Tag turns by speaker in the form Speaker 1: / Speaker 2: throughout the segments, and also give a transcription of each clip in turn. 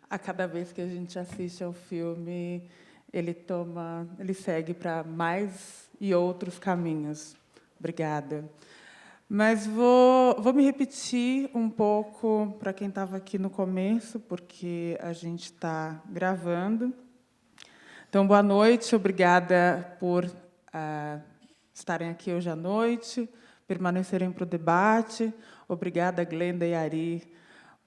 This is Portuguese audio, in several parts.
Speaker 1: a cada vez que a gente assiste ao filme, ele segue para mais e outros caminhos. Obrigada. Mas vou me repetir um pouco para quem estava aqui no começo, porque a gente está gravando. Então, boa noite, obrigada por estarem aqui hoje à noite, permanecerem para o debate. Obrigada, Glenda e Ari,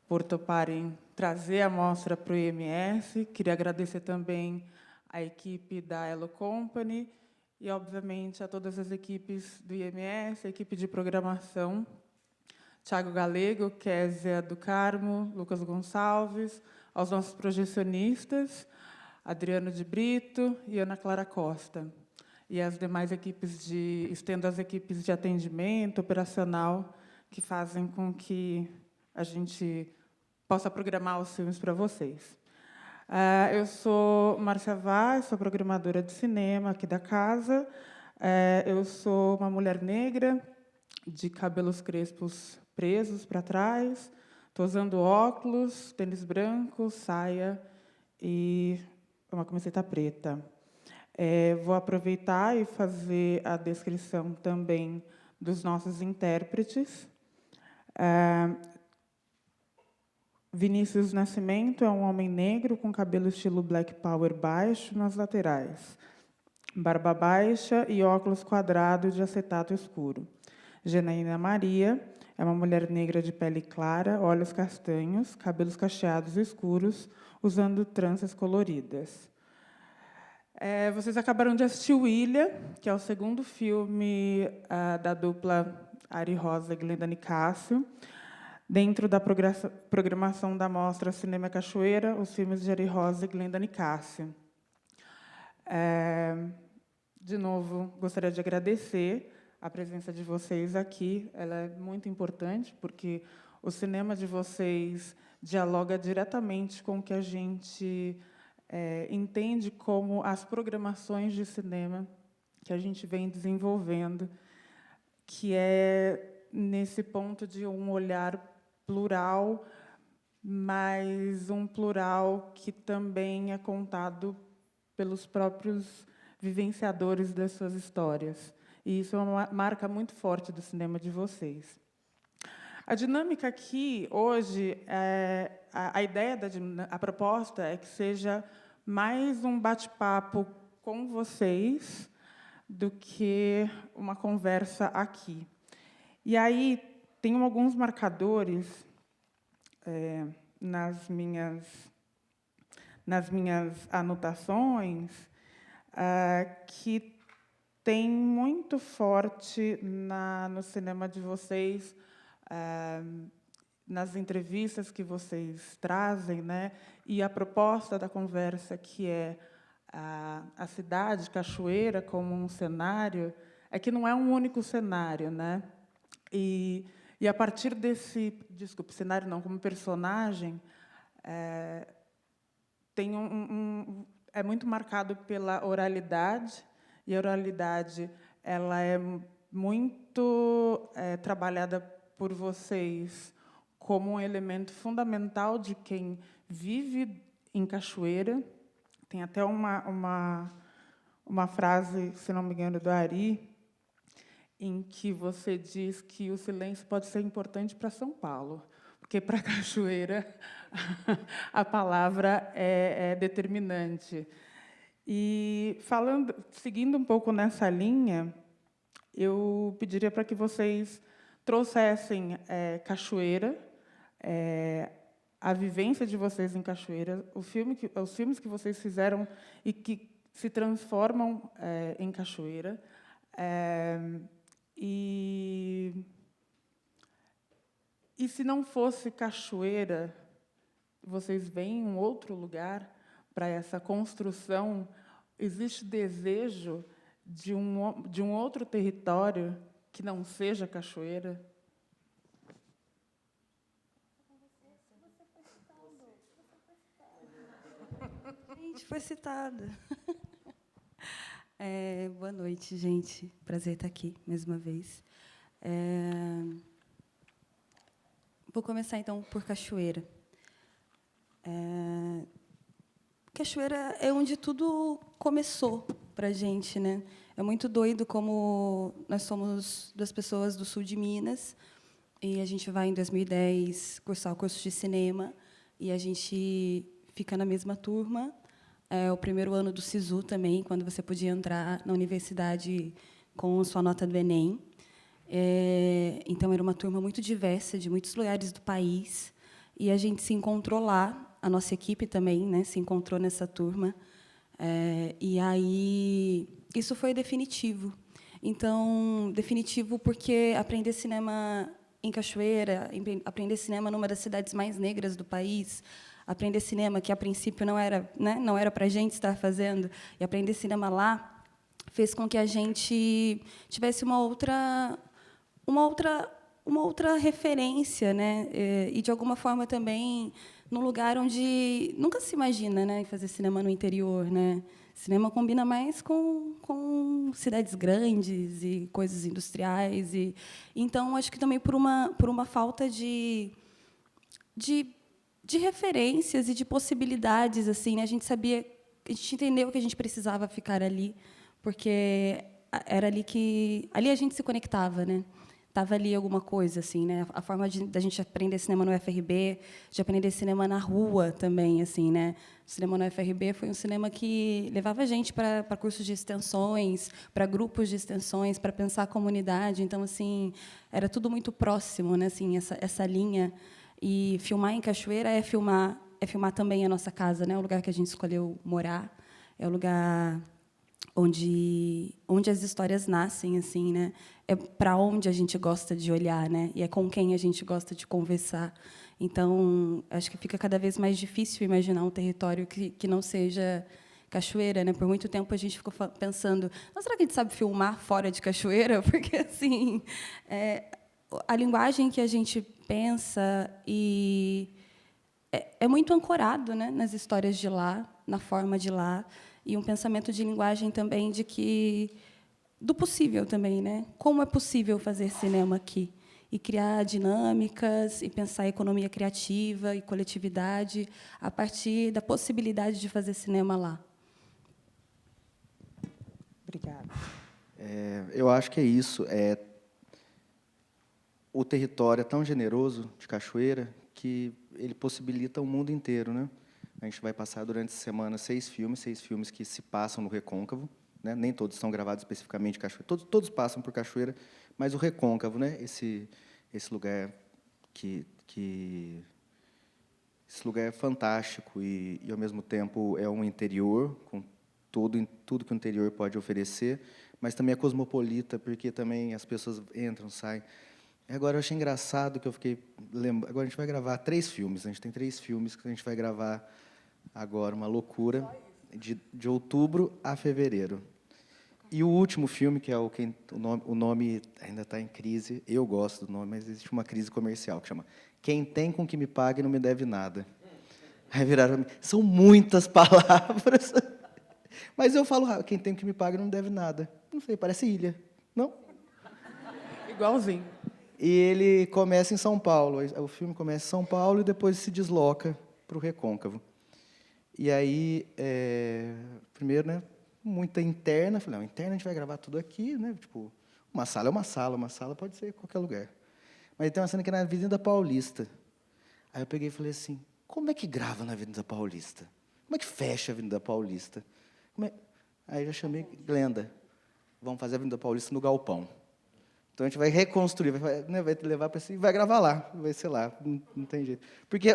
Speaker 1: por toparem trazer a mostra para o IMS. Queria agradecer também à equipe da Elo Company e, obviamente, a todas as equipes do IMS, a equipe de programação, Tiago Galego, Kézia do Carmo, Lucas Gonçalves, aos nossos projecionistas, Adriano de Brito e Ana Clara Costa, e as demais equipes estendo as equipes de atendimento operacional que fazem com que a gente possa programar os filmes para vocês. Eu sou Márcia Vaz, sou programadora de cinema aqui da casa. Eu sou uma mulher negra, de cabelos crespos presos para trás, estou usando óculos, tênis branco, saia e uma camiseta preta. Vou aproveitar e fazer a descrição também dos nossos intérpretes. Vinícius Nascimento é um homem negro com cabelo estilo Black Power baixo nas laterais, barba baixa e óculos quadrados de acetato escuro. Janaína Maria é uma mulher negra de pele clara, olhos castanhos, cabelos cacheados escuros, usando tranças coloridas. Vocês acabaram de assistir o Ilha, que é o segundo filme da dupla Ari Rosa e Glenda Nicásio, dentro da programação da mostra Cinema Cachoeira, os filmes de Ari Rosa e Glenda Nicásio. De novo, gostaria de agradecer a presença de vocês aqui. Ela é muito importante, porque o cinema de vocês dialoga diretamente com o que a gente entende como as programações de cinema que a gente vem desenvolvendo, que é nesse ponto de um olhar plural, mas um plural que também é contado pelos próprios vivenciadores das suas histórias. E isso é uma marca muito forte do cinema de vocês. A dinâmica aqui, hoje, a ideia, a proposta é que seja mais um bate-papo com vocês do que uma conversa aqui. E aí, tem alguns marcadores nas minhas anotações que tem muito forte no cinema de vocês, nas entrevistas que vocês trazem, né? E a proposta da conversa, que é a cidade Cachoeira como um cenário, é que não é um único cenário, né? E a partir desse, cenário não, como personagem, é muito marcado pela oralidade, e a oralidade ela é muito trabalhada por vocês como um elemento fundamental de quem vive em Cachoeira. Tem até uma frase, se não me engano, do Ari, em que você diz que o silêncio pode ser importante para São Paulo, porque para Cachoeira a palavra é determinante. E seguindo um pouco nessa linha, eu pediria para que vocês trouxessem Cachoeira, a vivência de vocês em Cachoeira, os filmes que vocês fizeram e que se transformam em Cachoeira. E se não fosse Cachoeira, vocês veem um outro lugar para essa construção? Existe desejo de um outro território que não seja Cachoeira?
Speaker 2: Gente, foi citada. Boa noite, gente. Prazer estar aqui, mais uma vez. Vou começar, então, por Cachoeira. Cachoeira é onde tudo começou para a gente, né? É muito doido como nós somos 2 pessoas do sul de Minas e a gente vai, em 2010, cursar o curso de cinema e a gente fica na mesma turma. É o primeiro ano do SISU também, quando você podia entrar na universidade com sua nota do Enem. Então, era uma turma muito diversa, de muitos lugares do país, e a gente se encontrou lá, a nossa equipe também, né, se encontrou nessa turma, e aí isso foi definitivo. Então, definitivo porque aprender cinema em Cachoeira, aprender cinema numa das cidades mais negras do país, aprender cinema que a princípio não era, né, não era para a gente estar fazendo, e aprender cinema lá fez com que a gente tivesse uma outra referência, né? E de alguma forma também num lugar onde nunca se imagina, né, fazer cinema no interior, né? Cinema combina mais com cidades grandes e coisas industriais e então acho que também por uma falta de referências e de possibilidades assim, né? A gente entendeu que a gente precisava ficar ali porque era ali a gente se conectava, né? Tava ali alguma coisa assim, né? A forma da gente aprender cinema no UFRB, de aprender cinema na rua também, assim, né? O cinema no UFRB foi um cinema que levava a gente para cursos de extensões, para grupos de extensões, para pensar a comunidade. Então, assim, era tudo muito próximo, né? Assim, essa linha. E filmar em Cachoeira é filmar também a nossa casa, né? O lugar que a gente escolheu morar, é o lugar onde as histórias nascem, assim, né? É para onde a gente gosta de olhar, né? E é com quem a gente gosta de conversar. Então, acho que fica cada vez mais difícil imaginar um território que não seja Cachoeira, né? Por muito tempo a gente ficou pensando, mas será que a gente sabe filmar fora de Cachoeira? Porque assim, a linguagem que a gente pensa e é muito ancorado, né, nas histórias de lá, na forma de lá, e um pensamento de linguagem também de que do possível também, né? Como é possível fazer cinema aqui e criar dinâmicas e pensar economia criativa e coletividade a partir da possibilidade de fazer cinema lá.
Speaker 1: Obrigada.
Speaker 3: Eu acho que é isso. O território é tão generoso de Cachoeira que ele possibilita o mundo inteiro, né? A gente vai passar durante a semana 6 filmes que se passam no Recôncavo, né? Nem todos são gravados especificamente em Cachoeira, todos passam por Cachoeira, mas o Recôncavo, né? Esse lugar esse lugar é fantástico e ao mesmo tempo é um interior com tudo que o interior pode oferecer, mas também é cosmopolita porque também as pessoas entram, saem. Agora, eu achei engraçado que eu fiquei lembrando. Agora, a gente vai gravar 3 filmes. A gente tem 3 filmes que a gente vai gravar agora, uma loucura, de outubro a fevereiro. E o último filme, que é o nome ainda está em crise, eu gosto do nome, mas existe uma crise comercial, que chama Quem Tem Com Que Me Pague Não Me Deve Nada. Aí viraram para mim, são muitas palavras, mas eu falo, quem tem que me pague não deve nada. Não sei, parece ilha, não?
Speaker 1: Igualzinho.
Speaker 3: E ele começa em São Paulo. O filme começa em São Paulo e depois se desloca para o Recôncavo. E aí, primeiro, né, muita interna. Falei, não, interna a gente vai gravar tudo aqui, né? Tipo, uma sala é uma sala pode ser em qualquer lugar. Mas tem uma cena que é na Avenida Paulista. Aí eu peguei e falei assim, como é que grava na Avenida Paulista? Como é que fecha a Avenida Paulista? Aí eu já chamei Glenda. Vamos fazer a Avenida Paulista no Galpão. Então, a gente vai reconstruir, vai levar para si e vai gravar lá. Vai ser lá, não tem jeito. Porque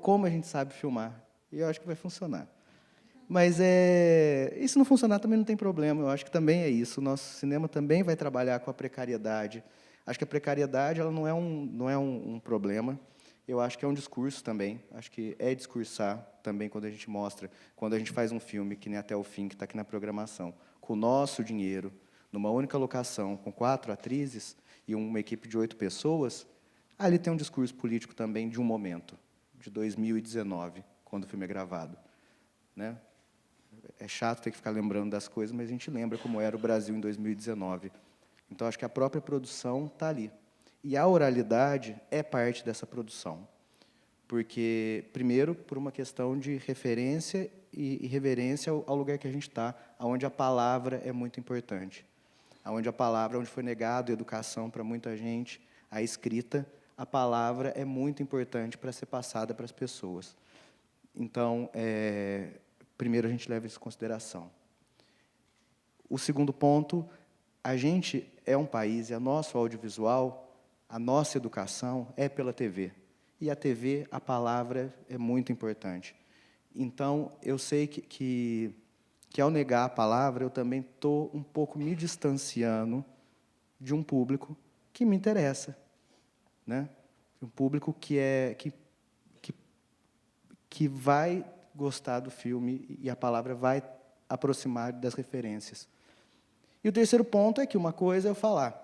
Speaker 3: como a gente sabe filmar? E eu acho que vai funcionar. Mas, e se não funcionar, também não tem problema. Eu acho que também é isso. O nosso cinema também vai trabalhar com a precariedade. Acho que a precariedade ela não é um problema. Eu acho que é um discurso também. Acho que é discursar também quando a gente mostra, quando a gente faz um filme, que nem Até o Fim, que está aqui na programação, com o nosso dinheiro, numa única locação, com 4 atrizes e uma equipe de 8 pessoas, ali tem um discurso político também de um momento, de 2019, quando o filme é gravado. Né? É chato ter que ficar lembrando das coisas, mas a gente lembra como era o Brasil em 2019. Então, acho que a própria produção está ali. E a oralidade é parte dessa produção. Porque, primeiro, por uma questão de referência e reverência ao lugar que a gente está, onde a palavra é muito importante. Onde a palavra, onde foi negado a educação para muita gente, a escrita, a palavra é muito importante para ser passada para as pessoas. Então, primeiro a gente leva isso em consideração. O segundo ponto, a gente é um país, e a nosso audiovisual, a nossa educação é pela TV. E a TV, a palavra é muito importante. Então, eu sei que ao negar a palavra, eu também estou um pouco me distanciando de um público que me interessa, né? Um público que vai gostar do filme e a palavra vai aproximar das referências. E o terceiro ponto é que uma coisa é eu falar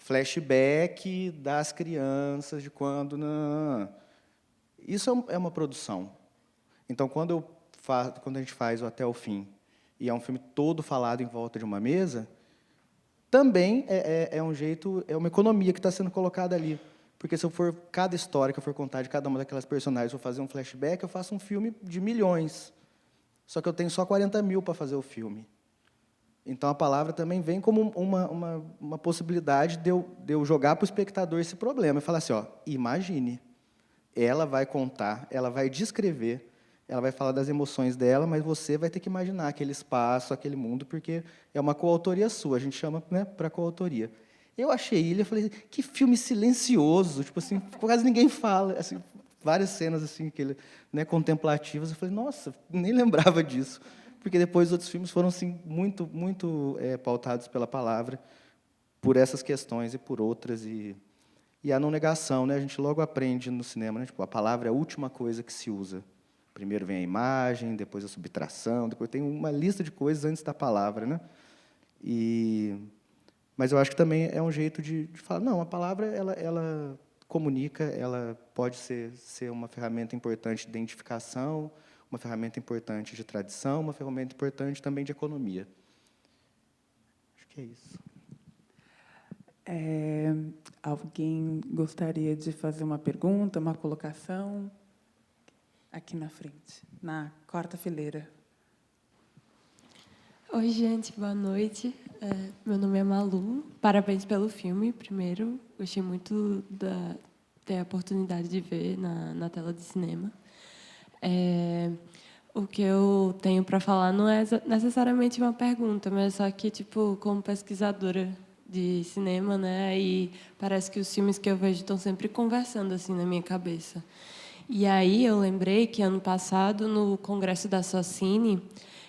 Speaker 3: flashback das crianças de quando... Não. Isso é uma produção. Então, quando a gente faz o Até o Fim, e é um filme todo falado em volta de uma mesa, também é um jeito, é uma economia que está sendo colocada ali. Porque se eu for, cada história que eu for contar de cada uma daquelas personagens, eu vou fazer um flashback, eu faço um filme de milhões. Só que eu tenho só 40 mil para fazer o filme. Então, a palavra também vem como uma possibilidade de eu jogar para o espectador esse problema e falar assim, imagine, ela vai contar, ela vai descrever, ela vai falar das emoções dela, mas você vai ter que imaginar aquele espaço, aquele mundo, porque é uma coautoria sua, a gente chama, né, para coautoria. Eu achei ele, eu falei, que filme silencioso, tipo assim, quase ninguém fala, assim, várias cenas assim, né, contemplativas, eu falei, nossa, nem lembrava disso. Porque depois os outros filmes foram assim, muito pautados pela palavra, por essas questões e por outras. E a não negação, né? A gente logo aprende no cinema, né? Tipo, a palavra é a última coisa que se usa. Primeiro vem a imagem, depois a subtração, depois tem uma lista de coisas antes da palavra, né? Mas eu acho que também é um jeito de falar, não, a palavra ela comunica, ela pode ser uma ferramenta importante de identificação, uma ferramenta importante de tradição, uma ferramenta importante também de economia. Acho que é isso.
Speaker 1: Alguém gostaria de fazer uma pergunta, uma colocação? Aqui na frente, na quarta fileira.
Speaker 4: Oi, gente, boa noite. Meu nome é Malu. Parabéns pelo filme, primeiro. Gostei muito de ter a oportunidade de ver na tela de cinema. O que eu tenho para falar não é necessariamente uma pergunta, mas só que, tipo, como pesquisadora de cinema, né, e parece que os filmes que eu vejo estão sempre conversando assim na minha cabeça. E aí eu lembrei que ano passado, no Congresso da Socine,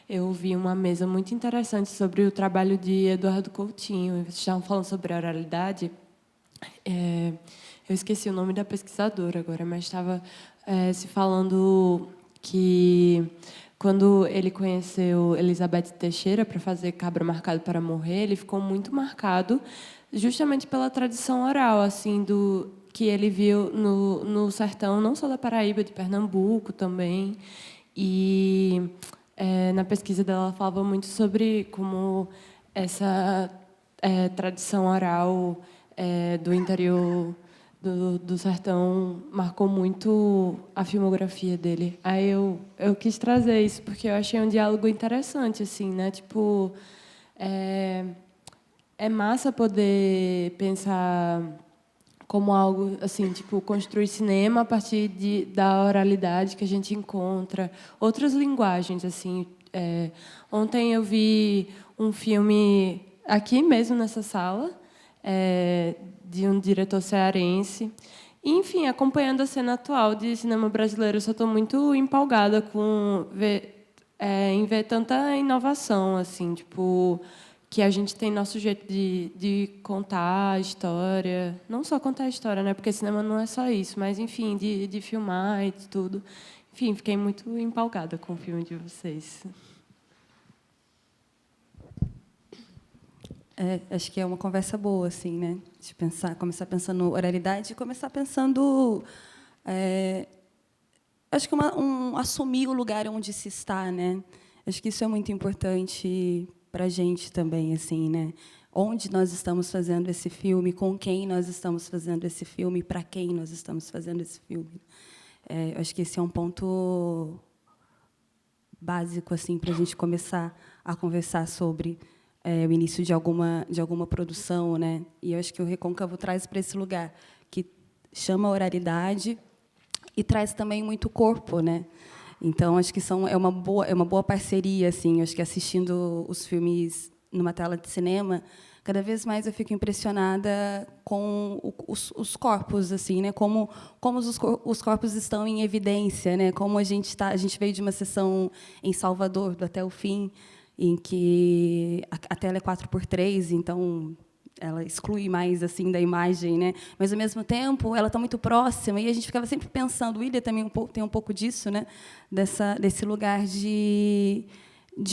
Speaker 4: eu vi uma mesa muito interessante sobre o trabalho de Eduardo Coutinho. Vocês estavam falando sobre a oralidade. Eu esqueci o nome da pesquisadora agora, mas estava se falando que, quando ele conheceu Elizabeth Teixeira para fazer Cabra Marcado para Morrer, ele ficou muito marcado justamente pela tradição oral, assim, que ele viu no sertão, não só da Paraíba, de Pernambuco também. E na pesquisa dela, ela falava muito sobre como essa tradição oral do interior do sertão marcou muito a filmografia dele. Aí eu quis trazer isso porque eu achei um diálogo interessante, assim, né? Tipo, é massa poder pensar como algo assim, tipo, construir cinema a partir da oralidade que a gente encontra, outras linguagens, assim. Ontem eu vi um filme aqui mesmo nessa sala, de um diretor cearense. E, enfim, acompanhando a cena atual de cinema brasileiro, eu só estou muito empolgada em ver tanta inovação, assim, tipo, que a gente tem nosso jeito de contar a história, não só contar a história, né, porque cinema não é só isso, mas, enfim, de filmar e de tudo. Enfim, fiquei muito empolgada com o filme de vocês.
Speaker 2: Acho que é uma conversa boa, assim, né? De começar pensando oralidade e começar pensando, acho que assumir o lugar onde se está, né? Acho que isso é muito importante para a gente também, assim, né? Onde nós estamos fazendo esse filme, com quem nós estamos fazendo esse filme, para quem nós estamos fazendo esse filme. Eu acho que esse é um ponto básico assim para a gente começar a conversar sobre o início de alguma produção, né? E eu acho que o Recôncavo traz para esse lugar que chama a oralidade e traz também muito corpo, né? Então acho que é uma boa parceria, assim. Eu acho que assistindo os filmes numa tela de cinema, cada vez mais eu fico impressionada com os corpos, assim, né? Como os corpos estão em evidência, né? Como a gente veio de uma sessão em Salvador do Até o Fim, em que a tela é 4x3, então ela exclui mais assim da imagem, né? Mas ao mesmo tempo ela está muito próxima e a gente ficava sempre pensando, o Ilha também tem um pouco disso, né? Desse lugar de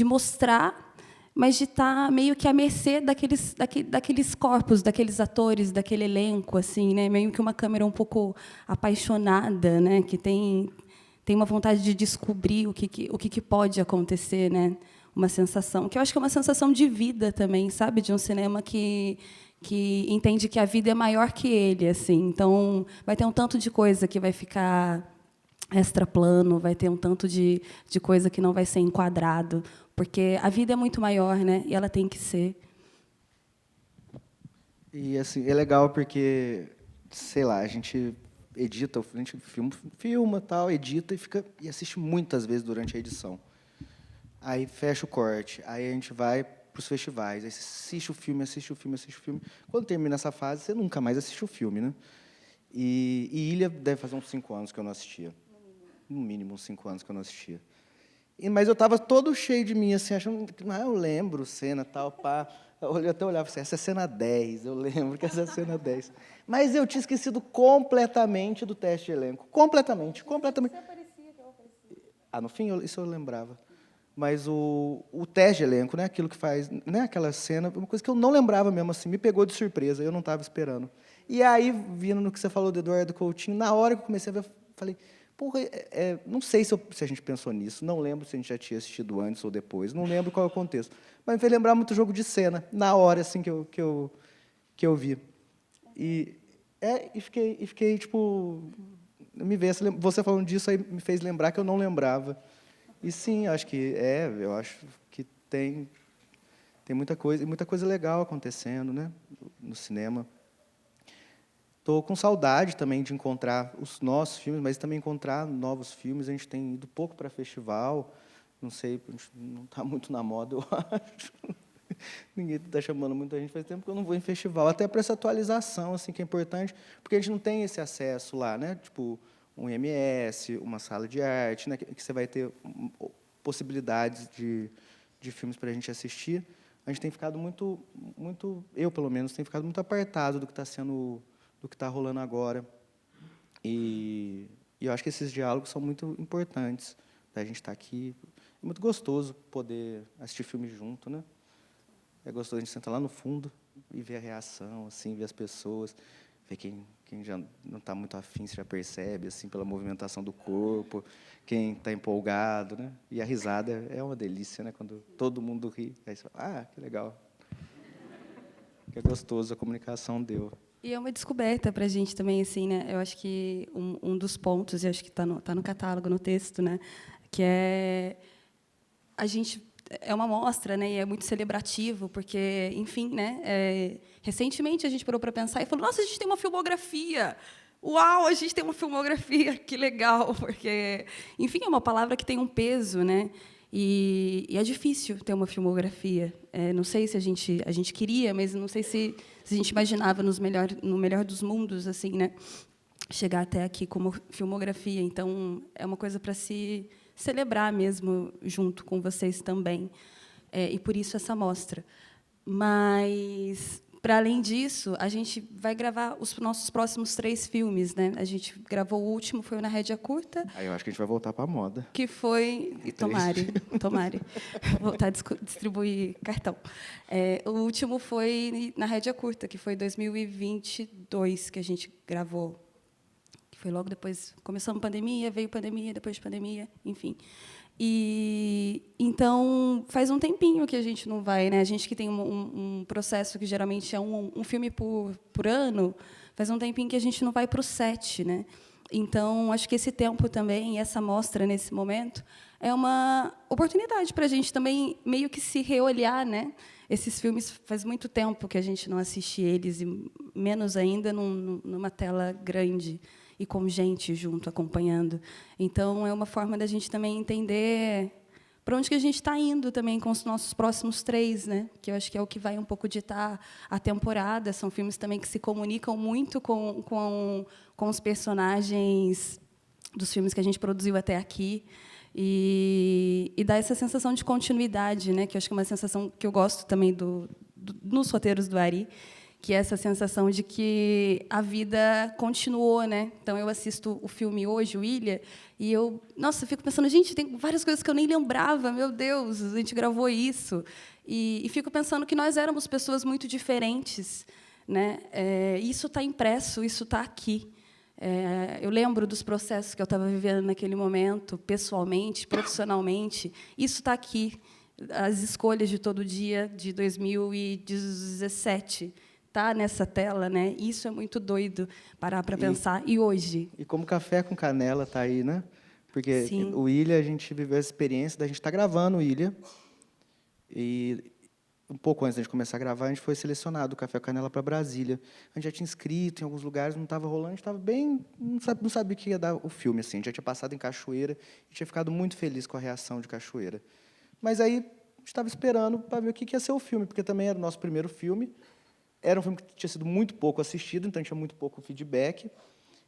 Speaker 2: mostrar, mas de estar meio que à mercê daqueles corpos, daqueles atores, daquele elenco, assim, né? Meio que uma câmera um pouco apaixonada, né? Que tem uma vontade de descobrir o que pode acontecer, né? Uma sensação que eu acho que é uma sensação de vida também, sabe? De um cinema que entende que a vida é maior que ele, assim. Então vai ter um tanto de coisa que vai ficar extraplano, vai ter um tanto de coisa que não vai ser enquadrado, porque a vida é muito maior, né? E ela tem que ser.
Speaker 3: E assim, é legal porque, sei lá, a gente edita, a gente filma, tal, edita e assiste muitas vezes durante a edição. Aí fecha o corte, aí a gente vai para os festivais, aí você assiste o filme. Quando termina essa fase, você nunca mais assiste o filme, né? E Ilha deve fazer uns 5 anos que eu não assistia. No mínimo uns 5 anos que eu não assistia. Mas eu estava todo cheio de mim, assim, achando que eu lembro cena, tal, pá. Eu até olhava assim, essa é cena 10, eu lembro que essa é a cena 10. Mas eu tinha esquecido completamente do teste de elenco. Completamente. Você aparecia, eu aparecia. No fim, isso eu lembrava. Mas o teste de elenco, né, aquilo que faz, né, aquela cena, uma coisa que eu não lembrava mesmo, assim, me pegou de surpresa, eu não estava esperando. E aí, vindo no que você falou do Eduardo Coutinho, na hora que eu comecei a ver, falei, porra, não sei se a gente pensou nisso, não lembro se a gente já tinha assistido antes ou depois, não lembro qual é o contexto, mas me fez lembrar muito o jogo de cena, na hora assim, que eu vi. E fiquei, tipo, você falando disso aí me fez lembrar que eu não lembrava. E sim, eu acho que tem muita coisa legal acontecendo, né, no cinema. Estou com saudade também de encontrar os nossos filmes, mas também encontrar novos filmes. A gente tem ido pouco para festival, não sei, não está muito na moda, eu acho. Ninguém está chamando muita gente, faz tempo que eu não vou em festival, até para essa atualização, assim, que é importante, porque a gente não tem esse acesso lá, né? Tipo, um MS, uma sala de arte, né? Que você vai ter possibilidades de filmes para a gente assistir. A gente tem ficado muito, eu pelo menos, tenho ficado muito apartado do que está rolando agora. E eu acho que esses diálogos são muito importantes da gente estar aqui. É muito gostoso poder assistir filme junto, né? É gostoso a gente sentar lá no fundo e ver a reação, assim, ver as pessoas, ver quem já não está muito afim, você já percebe, assim, pela movimentação do corpo, quem está empolgado, né? E a risada é uma delícia, né? Quando todo mundo ri, aí você fala, que legal. Que é gostoso, a comunicação deu.
Speaker 2: E é uma descoberta para a gente também, assim, né? Eu acho que um dos pontos, eu acho que está no catálogo, no texto, né? Que a gente é uma mostra, né? E é muito celebrativo, porque, enfim, né? Recentemente a gente parou para pensar e falou: nossa, a gente tem uma filmografia. Uau, a gente tem uma filmografia, que legal, porque, enfim, é uma palavra que tem um peso, né? E é difícil ter uma filmografia. Não sei se a gente queria, mas não sei se a gente imaginava no melhor dos mundos, assim, né? Chegar até aqui como filmografia. Então, é uma coisa para se celebrar mesmo, junto com vocês também. E por isso essa mostra. Mas, para além disso, a gente vai gravar os nossos próximos 3 filmes, né? A gente gravou o último, foi o Na Rédea Curta.
Speaker 3: Aí eu acho que a gente vai voltar para a moda.
Speaker 2: Que foi... Tomare. Voltar a distribuir cartão. O último foi Na Rédea Curta, que foi 2022 que a gente gravou. Que foi logo depois... Começamos pandemia, veio pandemia, depois de pandemia, enfim. Então, faz um tempinho que a gente não vai, né? A gente que tem um processo que geralmente é um filme por ano, faz um tempinho que a gente não vai para o set, né? Então, acho que esse tempo também, essa mostra nesse momento, é uma oportunidade para a gente também meio que se reolhar, né? Esses filmes faz muito tempo que a gente não assiste eles, e menos ainda numa tela grande e com gente junto, acompanhando. Então, é uma forma da gente também entender para onde que a gente está indo também com os nossos próximos 3, né? Que eu acho que é o que vai um pouco ditar a temporada. São filmes também que se comunicam muito com os personagens dos filmes que a gente produziu até aqui. E dá essa sensação de continuidade, né? Que eu acho que é uma sensação que eu gosto também nos roteiros do Ari, que é essa sensação de que a vida continuou, né? Então eu assisto o filme hoje, o Ilha, e eu fico pensando, gente, tem várias coisas que eu nem lembrava, meu Deus, a gente gravou isso, e fico pensando que nós éramos pessoas muito diferentes, né? Isso está impresso, isso está aqui. Eu lembro dos processos que eu estava vivendo naquele momento, pessoalmente, profissionalmente. Isso está aqui. As escolhas de todo dia de 2017 está nessa tela, né? Isso é muito doido parar para pensar. E hoje?
Speaker 3: E como Café com Canela está aí, né? Porque
Speaker 2: Sim.
Speaker 3: o Ilha, a gente viveu a experiência da gente estar gravando o Ilha. E um pouco antes de começar a gravar, a gente foi selecionado o Café com Canela para Brasília. A gente já tinha inscrito em alguns lugares, não estava rolando, a gente estava bem... Não sabia o que ia dar o filme, assim. A gente já tinha passado em Cachoeira e tinha ficado muito feliz com a reação de Cachoeira. Mas aí, a gente estava esperando para ver o que ia ser o filme, porque também era o nosso primeiro filme. Era um filme que tinha sido muito pouco assistido, então tinha muito pouco feedback.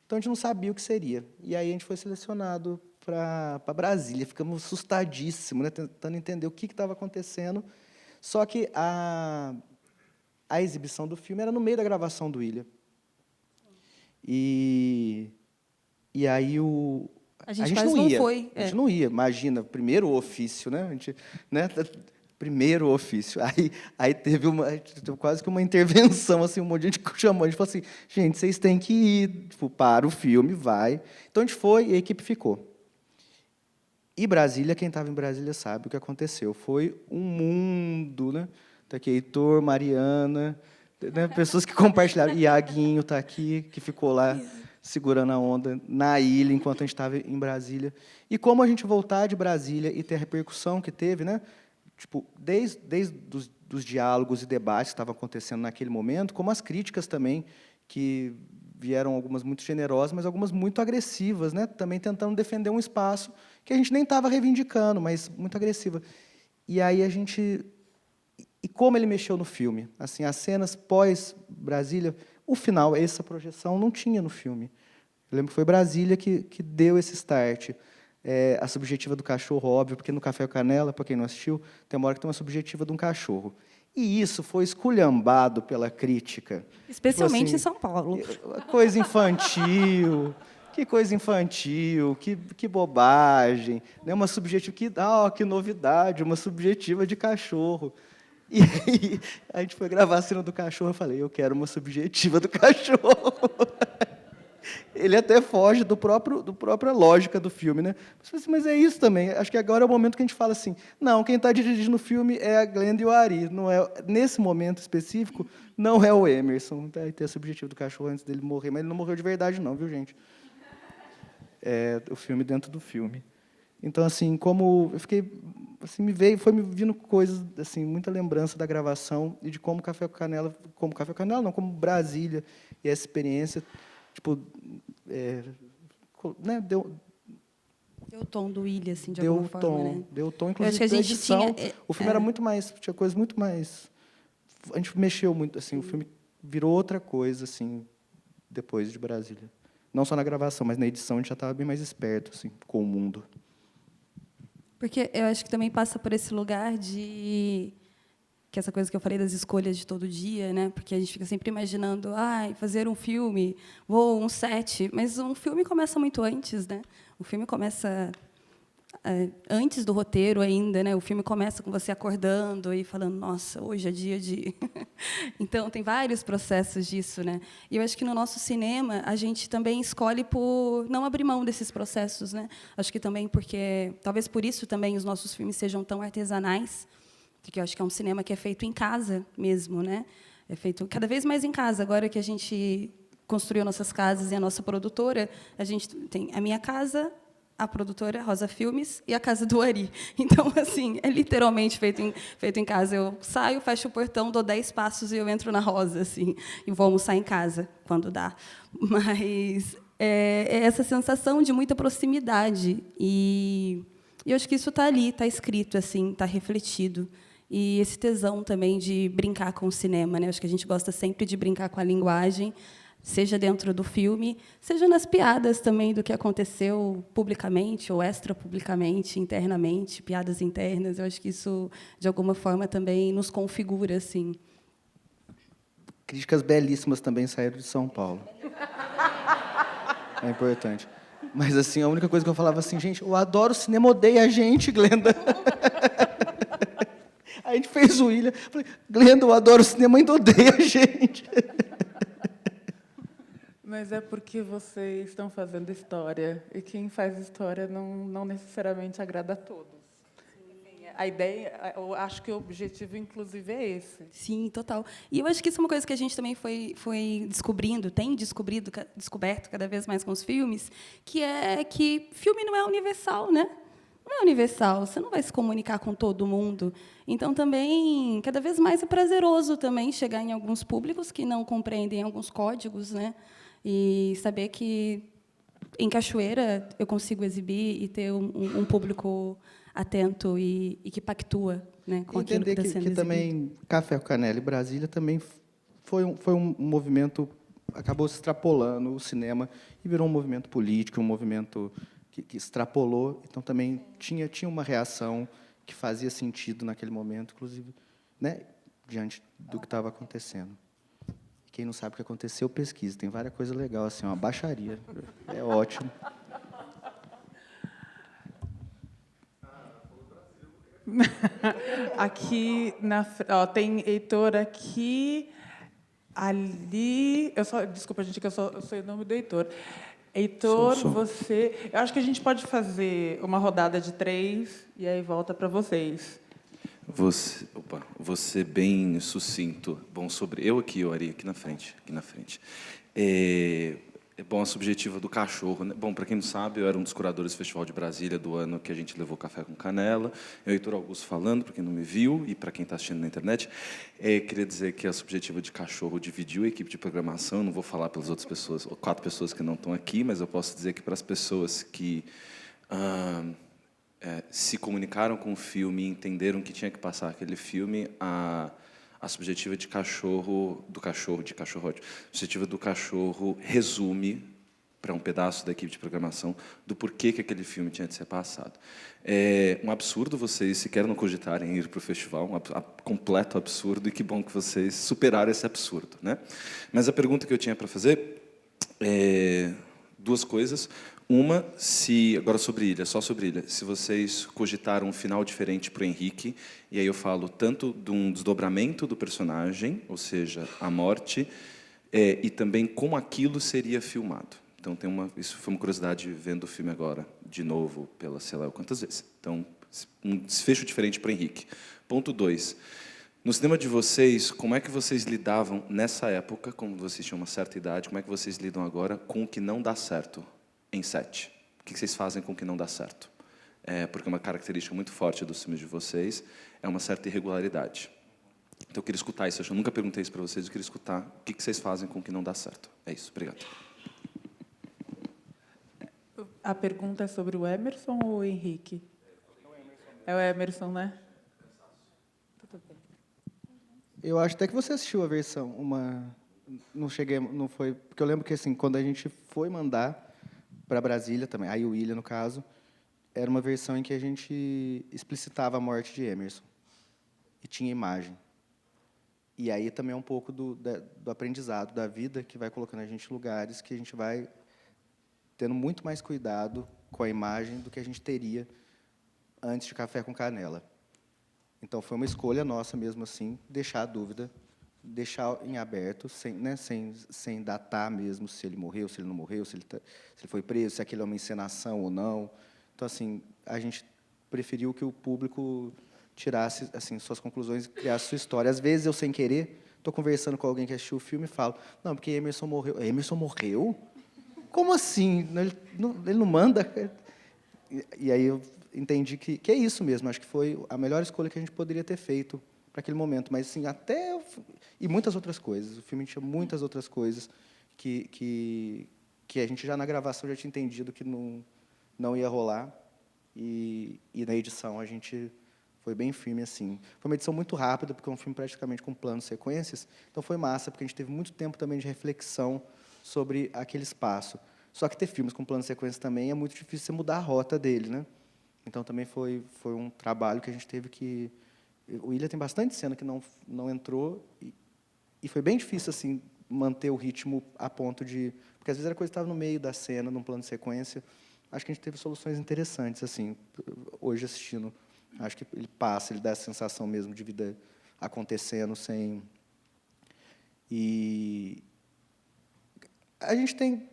Speaker 3: Então, a gente não sabia o que seria. E aí, a gente foi selecionado para Brasília. Ficamos assustadíssimos, né, tentando entender o que estava acontecendo. Só que a exibição do filme era no meio da gravação do Ilha. E aí
Speaker 2: A gente
Speaker 3: não
Speaker 2: quase não
Speaker 3: ia.
Speaker 2: foi.
Speaker 3: A gente não ia. Imagina, primeiro ofício, né? A gente, né? Primeiro ofício. Aí teve quase que uma intervenção, assim, um monte de gente chamou. A gente falou assim, gente, vocês têm que ir, tipo, para o filme, vai. Então, a gente foi e a equipe ficou. E Brasília, quem estava em Brasília sabe o que aconteceu. Foi um mundo, né? Está aqui Heitor, Mariana, né? Pessoas que compartilharam. Iaguinho está aqui, que ficou lá segurando a onda na ilha enquanto a gente estava em Brasília. E como a gente voltar de Brasília e ter a repercussão que teve, né? Tipo, desde dos diálogos e debates que estavam acontecendo naquele momento, como as críticas também, que vieram algumas muito generosas, mas algumas muito agressivas, né? Também tentando defender um espaço que a gente nem estava reivindicando, mas muito agressiva. E aí a gente... E como ele mexeu no filme? Assim, as cenas pós-Brasília, o final, essa projeção não tinha no filme. Eu lembro que foi Brasília que deu esse start. A subjetiva do cachorro, óbvio, porque no Café com Canela, para quem não assistiu, tem uma hora que tem uma subjetiva de um cachorro. E isso foi esculhambado pela crítica.
Speaker 2: Especialmente
Speaker 3: tipo assim,
Speaker 2: em São Paulo.
Speaker 3: Coisa infantil, que coisa infantil, que bobagem. Né? Uma subjetiva, que novidade, uma subjetiva de cachorro. E aí, a gente foi gravar a cena do cachorro, eu falei, eu quero uma subjetiva do cachorro. Ele até foge da própria lógica do filme, né? Mas é isso também. Acho que agora é o momento que a gente fala assim, não, quem está dirigindo o filme é a Glenda e o Ari. Não é, nesse momento específico, não é o Emerson. Tá? Tem a subjetiva do cachorro antes dele morrer, mas ele não morreu de verdade, não, viu, gente? É o filme dentro do filme. Então, assim, como eu fiquei, assim, foi me vindo coisas, assim, muita lembrança da gravação e de como Café com Canela, como Brasília e essa experiência, tipo, né, deu
Speaker 2: o tom do Ilha, assim, de alguma forma, né?
Speaker 3: Deu o tom,
Speaker 2: Eu
Speaker 3: inclusive,
Speaker 2: acho que a
Speaker 3: da
Speaker 2: gente
Speaker 3: edição.
Speaker 2: tinha...
Speaker 3: O filme era muito mais, tinha coisas muito mais... A gente mexeu muito, assim, o filme virou outra coisa, assim, depois de Brasília. Não só na gravação, mas na edição a gente já estava bem mais esperto, assim, com o mundo.
Speaker 2: Porque eu acho que também passa por esse lugar de... que essa coisa que eu falei das escolhas de todo dia, né? Porque a gente fica sempre imaginando, fazer um filme, um set, mas um filme começa muito antes, né? O filme começa antes do roteiro ainda, né? O filme começa com você acordando e falando, nossa, hoje é dia de... Então, tem vários processos disso, né? E eu acho que no nosso cinema a gente também escolhe por não abrir mão desses processos, né? Acho que também porque, talvez por isso também os nossos filmes sejam tão artesanais, porque eu acho que é um cinema que é feito em casa mesmo, né? É feito cada vez mais em casa. Agora que a gente construiu nossas casas e a nossa produtora, a gente tem a minha casa, a produtora Rosa Filmes e a casa do Ari. Então, assim, é literalmente feito em casa. Eu saio, fecho o portão, dou 10 passos e eu entro na Rosa, assim, e vou almoçar em casa quando dá. Mas é essa sensação de muita proximidade e eu acho que isso está ali, está escrito, assim, está refletido. E esse tesão também de brincar com o cinema, né? Acho que a gente gosta sempre de brincar com a linguagem, seja dentro do filme, seja nas piadas também do que aconteceu publicamente ou extrapublicamente, internamente, piadas internas. Eu acho que isso, de alguma forma, também nos configura, assim.
Speaker 3: Críticas belíssimas também saíram de São Paulo. É importante. Mas, assim, a única coisa que eu falava assim, gente, eu adoro cinema, odeia a gente, Glenda. A gente fez o Ilha. Falei, Glenda, eu adoro cinema, ainda odeia a gente.
Speaker 1: Mas é porque vocês estão fazendo história, e quem faz história não necessariamente agrada a todos. Enfim, a ideia, eu acho que o objetivo, inclusive, é esse.
Speaker 2: Sim, total. E eu acho que isso é uma coisa que a gente também foi descobrindo, descoberto cada vez mais com os filmes, que é que filme não é universal, né? Não é universal, você não vai se comunicar com todo mundo. Então, também, cada vez mais é prazeroso também chegar em alguns públicos que não compreendem alguns códigos, né? E saber que, em Cachoeira, eu consigo exibir e ter um público atento e que pactua, né, com aquilo que
Speaker 3: entender
Speaker 2: está sendo
Speaker 3: que
Speaker 2: exibido.
Speaker 3: também Café com Canela e Brasília também foi um movimento, acabou se extrapolando o cinema e virou um movimento político, um movimento que extrapolou. Então, também tinha uma reação que fazia sentido naquele momento, inclusive, né, diante do que estava acontecendo. Quem não sabe o que aconteceu, pesquisa. Tem várias coisas legais, assim, uma baixaria. É ótimo.
Speaker 1: Aqui tem Heitor aqui, ali. Desculpa, gente, que eu sou o nome do Heitor. Heitor, você. Eu acho que a gente pode fazer uma rodada de 3 e aí volta para vocês.
Speaker 5: Você bem sucinto. Bom, sobre eu aqui, o Ari, aqui na frente. Bom, a subjetiva do cachorro, né? Bom, para quem não sabe, eu era um dos curadores do Festival de Brasília do ano que a gente levou Café com Canela. Eu, Heitor Augusto, falando, para quem não me viu e para quem está assistindo na internet. Queria dizer que a subjetiva de cachorro dividiu a equipe de programação. Eu não vou falar pelas outras pessoas, 4 pessoas que não estão aqui, mas eu posso dizer que para as pessoas que se comunicaram com o filme e entenderam que tinha que passar aquele filme, a subjetiva de cachorro, a subjetiva do cachorro resume para um pedaço da equipe de programação do porquê que aquele filme tinha de ser passado. É um absurdo vocês sequer não cogitarem ir para o festival, completo absurdo, e que bom que vocês superaram esse absurdo, né? Mas a pergunta que eu tinha para fazer é 2 coisas. Uma, agora sobre Ilha, só sobre Ilha, se vocês cogitaram um final diferente para o Henrique, e aí eu falo tanto de um desdobramento do personagem, ou seja, a morte, e também como aquilo seria filmado. Então, isso foi uma curiosidade vendo o filme agora, de novo, pela sei lá quantas vezes. Então, um desfecho diferente para o Henrique. Ponto 2. No cinema de vocês, como é que vocês lidavam nessa época, como vocês tinham uma certa idade, como é que vocês lidam agora com o que não dá certo em set? O que vocês fazem com o que não dá certo? Porque uma característica muito forte dos filmes de vocês é uma certa irregularidade. Então, eu queria escutar isso. Eu nunca perguntei isso para vocês, eu queria escutar o que vocês fazem com o que não dá certo. É isso, obrigado.
Speaker 1: A pergunta é sobre o Emerson ou o Henrique? É o Emerson, né? Tudo bem.
Speaker 3: Eu acho até que você assistiu a versão, não foi, porque eu lembro que, assim, quando a gente foi mandar para Brasília também, aí o William, no caso, era uma versão em que a gente explicitava a morte de Emerson e tinha imagem. E aí também é um pouco do aprendizado da vida, que vai colocando a gente em lugares que a gente vai tendo muito mais cuidado com a imagem do que a gente teria antes de Café com Canela. Então, foi uma escolha nossa mesmo assim, deixar a dúvida, deixar em aberto, sem datar mesmo se ele morreu, se ele não morreu, se ele foi preso, se aquilo é uma encenação ou não. Então, assim, a gente preferiu que o público tirasse assim, suas conclusões e criasse sua história. Às vezes, eu, sem querer, estou conversando com alguém que assistiu o filme e falo, não, porque Emerson morreu. Emerson morreu? Como assim? Ele não manda? E aí eu entendi que é isso mesmo. Acho que foi a melhor escolha que a gente poderia ter feito para aquele momento. Mas, assim, e muitas outras coisas. O filme tinha muitas outras coisas que a gente já na gravação já tinha entendido que não ia rolar. E na edição a gente foi bem firme assim. Foi uma edição muito rápida, porque é um filme praticamente com planos, sequências. Então foi massa, porque a gente teve muito tempo também de reflexão sobre aquele espaço. Só que ter filmes com plano, sequência também é muito difícil você mudar a rota dele, né? Então também foi um trabalho que a gente teve que... O Ilha tem bastante cena que não entrou e foi bem difícil assim manter o ritmo a ponto de... Porque às vezes era coisa que estava no meio da cena, num plano de sequência. Acho que a gente teve soluções interessantes, assim, hoje assistindo. Acho que ele dá essa sensação mesmo de vida acontecendo sem... E a gente tem,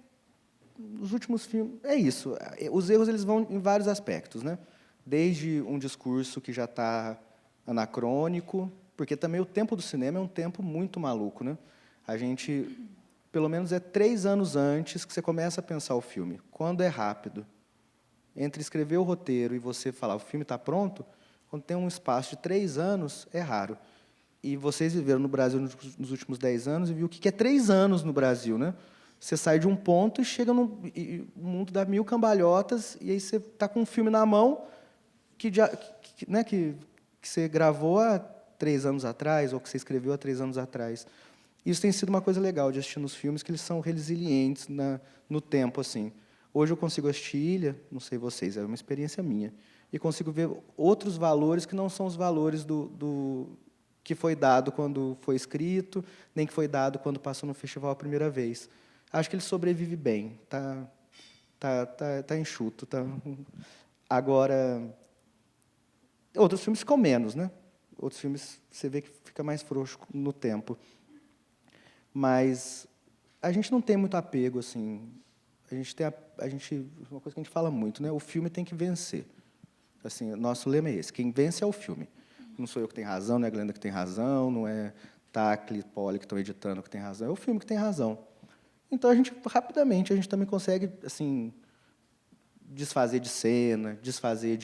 Speaker 3: nos últimos filmes, é isso. Os erros eles vão em vários aspectos, né? Desde um discurso que já está anacrônico, porque também o tempo do cinema é um tempo muito maluco, né? A gente... Pelo menos é 3 anos antes que você começa a pensar o filme. Quando é rápido, entre escrever o roteiro e você falar o filme está pronto, quando tem um espaço de 3 anos, é raro. E vocês viveram no Brasil nos últimos 10 anos e viu o que é 3 anos no Brasil, né? Você sai de um ponto e chega o mundo dá 1000 cambalhotas e aí você está com um filme na mão que você gravou há 3 anos atrás ou que você escreveu há 3 anos atrás. Isso tem sido uma coisa legal de assistir nos filmes, que eles são resilientes no tempo, assim. Hoje eu consigo assistir Ilha, não sei vocês, é uma experiência minha, e consigo ver outros valores que não são os valores do que foi dado quando foi escrito, nem que foi dado quando passou no festival a primeira vez. Acho que ele sobrevive bem, tá enxuto. Agora, outros filmes ficam menos, né? Outros filmes você vê que fica mais frouxo no tempo. Mas a gente não tem muito apego, assim. Uma coisa que a gente fala muito, né? O filme tem que vencer. Assim, nosso lema é esse: quem vence é o filme. Não sou eu que tenho razão, não é a Glenda que tem razão, não é Tacli, Poli que estão editando que tem razão, é o filme que tem razão. Então rapidamente a gente também consegue assim desfazer de cena, desfazer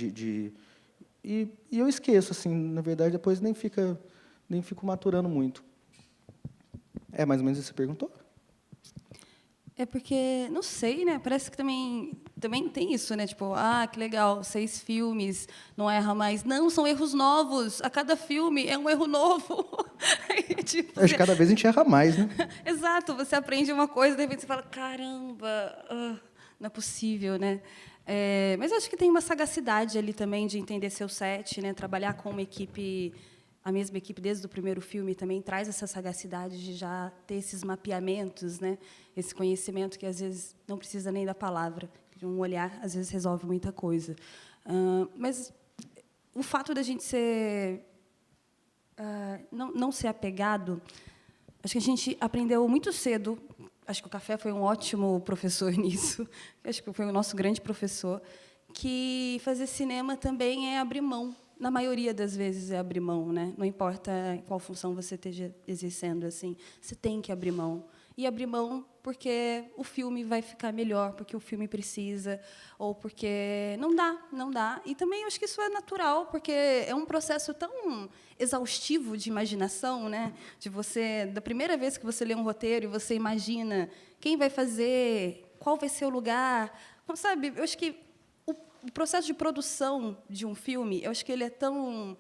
Speaker 3: e eu esqueço, assim, na verdade depois nem fico maturando muito. É mais ou menos isso que você perguntou?
Speaker 2: É porque, não sei, né? Parece que também tem isso, né? Tipo, que legal, 6 filmes, não erra mais. Não, são erros novos. A cada filme é um erro novo. Tipo,
Speaker 3: Acho que cada vez a gente erra mais, né?
Speaker 2: Exato, você aprende uma coisa, de repente você fala, caramba, não é possível, né? Mas eu acho que tem uma sagacidade ali também de entender seu set, né? Trabalhar com uma equipe... A mesma equipe, desde o primeiro filme, também traz essa sagacidade de já ter esses mapeamentos, né? Esse conhecimento que, às vezes, não precisa nem da palavra. Um olhar, às vezes, resolve muita coisa. Mas o fato da gente ser... não ser apegado, acho que a gente aprendeu muito cedo. Acho que o Café foi um ótimo professor nisso. Acho que foi o nosso grande professor. Que fazer cinema também é abrir mão. Na maioria das vezes é abrir mão, né? Não importa qual função você esteja exercendo, assim, você tem que abrir mão. E abrir mão porque o filme vai ficar melhor, porque o filme precisa, ou porque não dá. E também eu acho que isso é natural, porque é um processo tão exaustivo de imaginação, né? De você, da primeira vez que você lê um roteiro e você imagina quem vai fazer, qual vai ser o lugar, sabe? Eu acho que o processo de produção de um filme, eu acho que ele é tão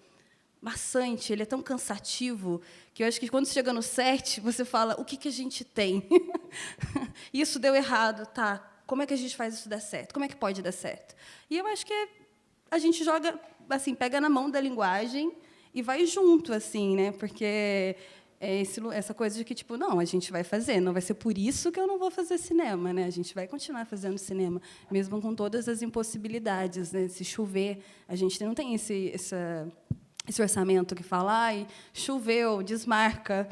Speaker 2: maçante, ele é tão cansativo, que eu acho que quando você chega no set, você fala, o que a gente tem? Isso deu errado, tá? Como é que a gente faz isso dar certo? Como é que pode dar certo? E eu acho que a gente joga, assim, pega na mão da linguagem e vai junto, assim, né? Porque essa coisa de que, tipo, não, a gente vai fazer, não vai ser por isso que eu não vou fazer cinema, né? A gente vai continuar fazendo cinema, mesmo com todas as impossibilidades, né? Se chover, a gente não tem esse orçamento que fala, ai, choveu, desmarca,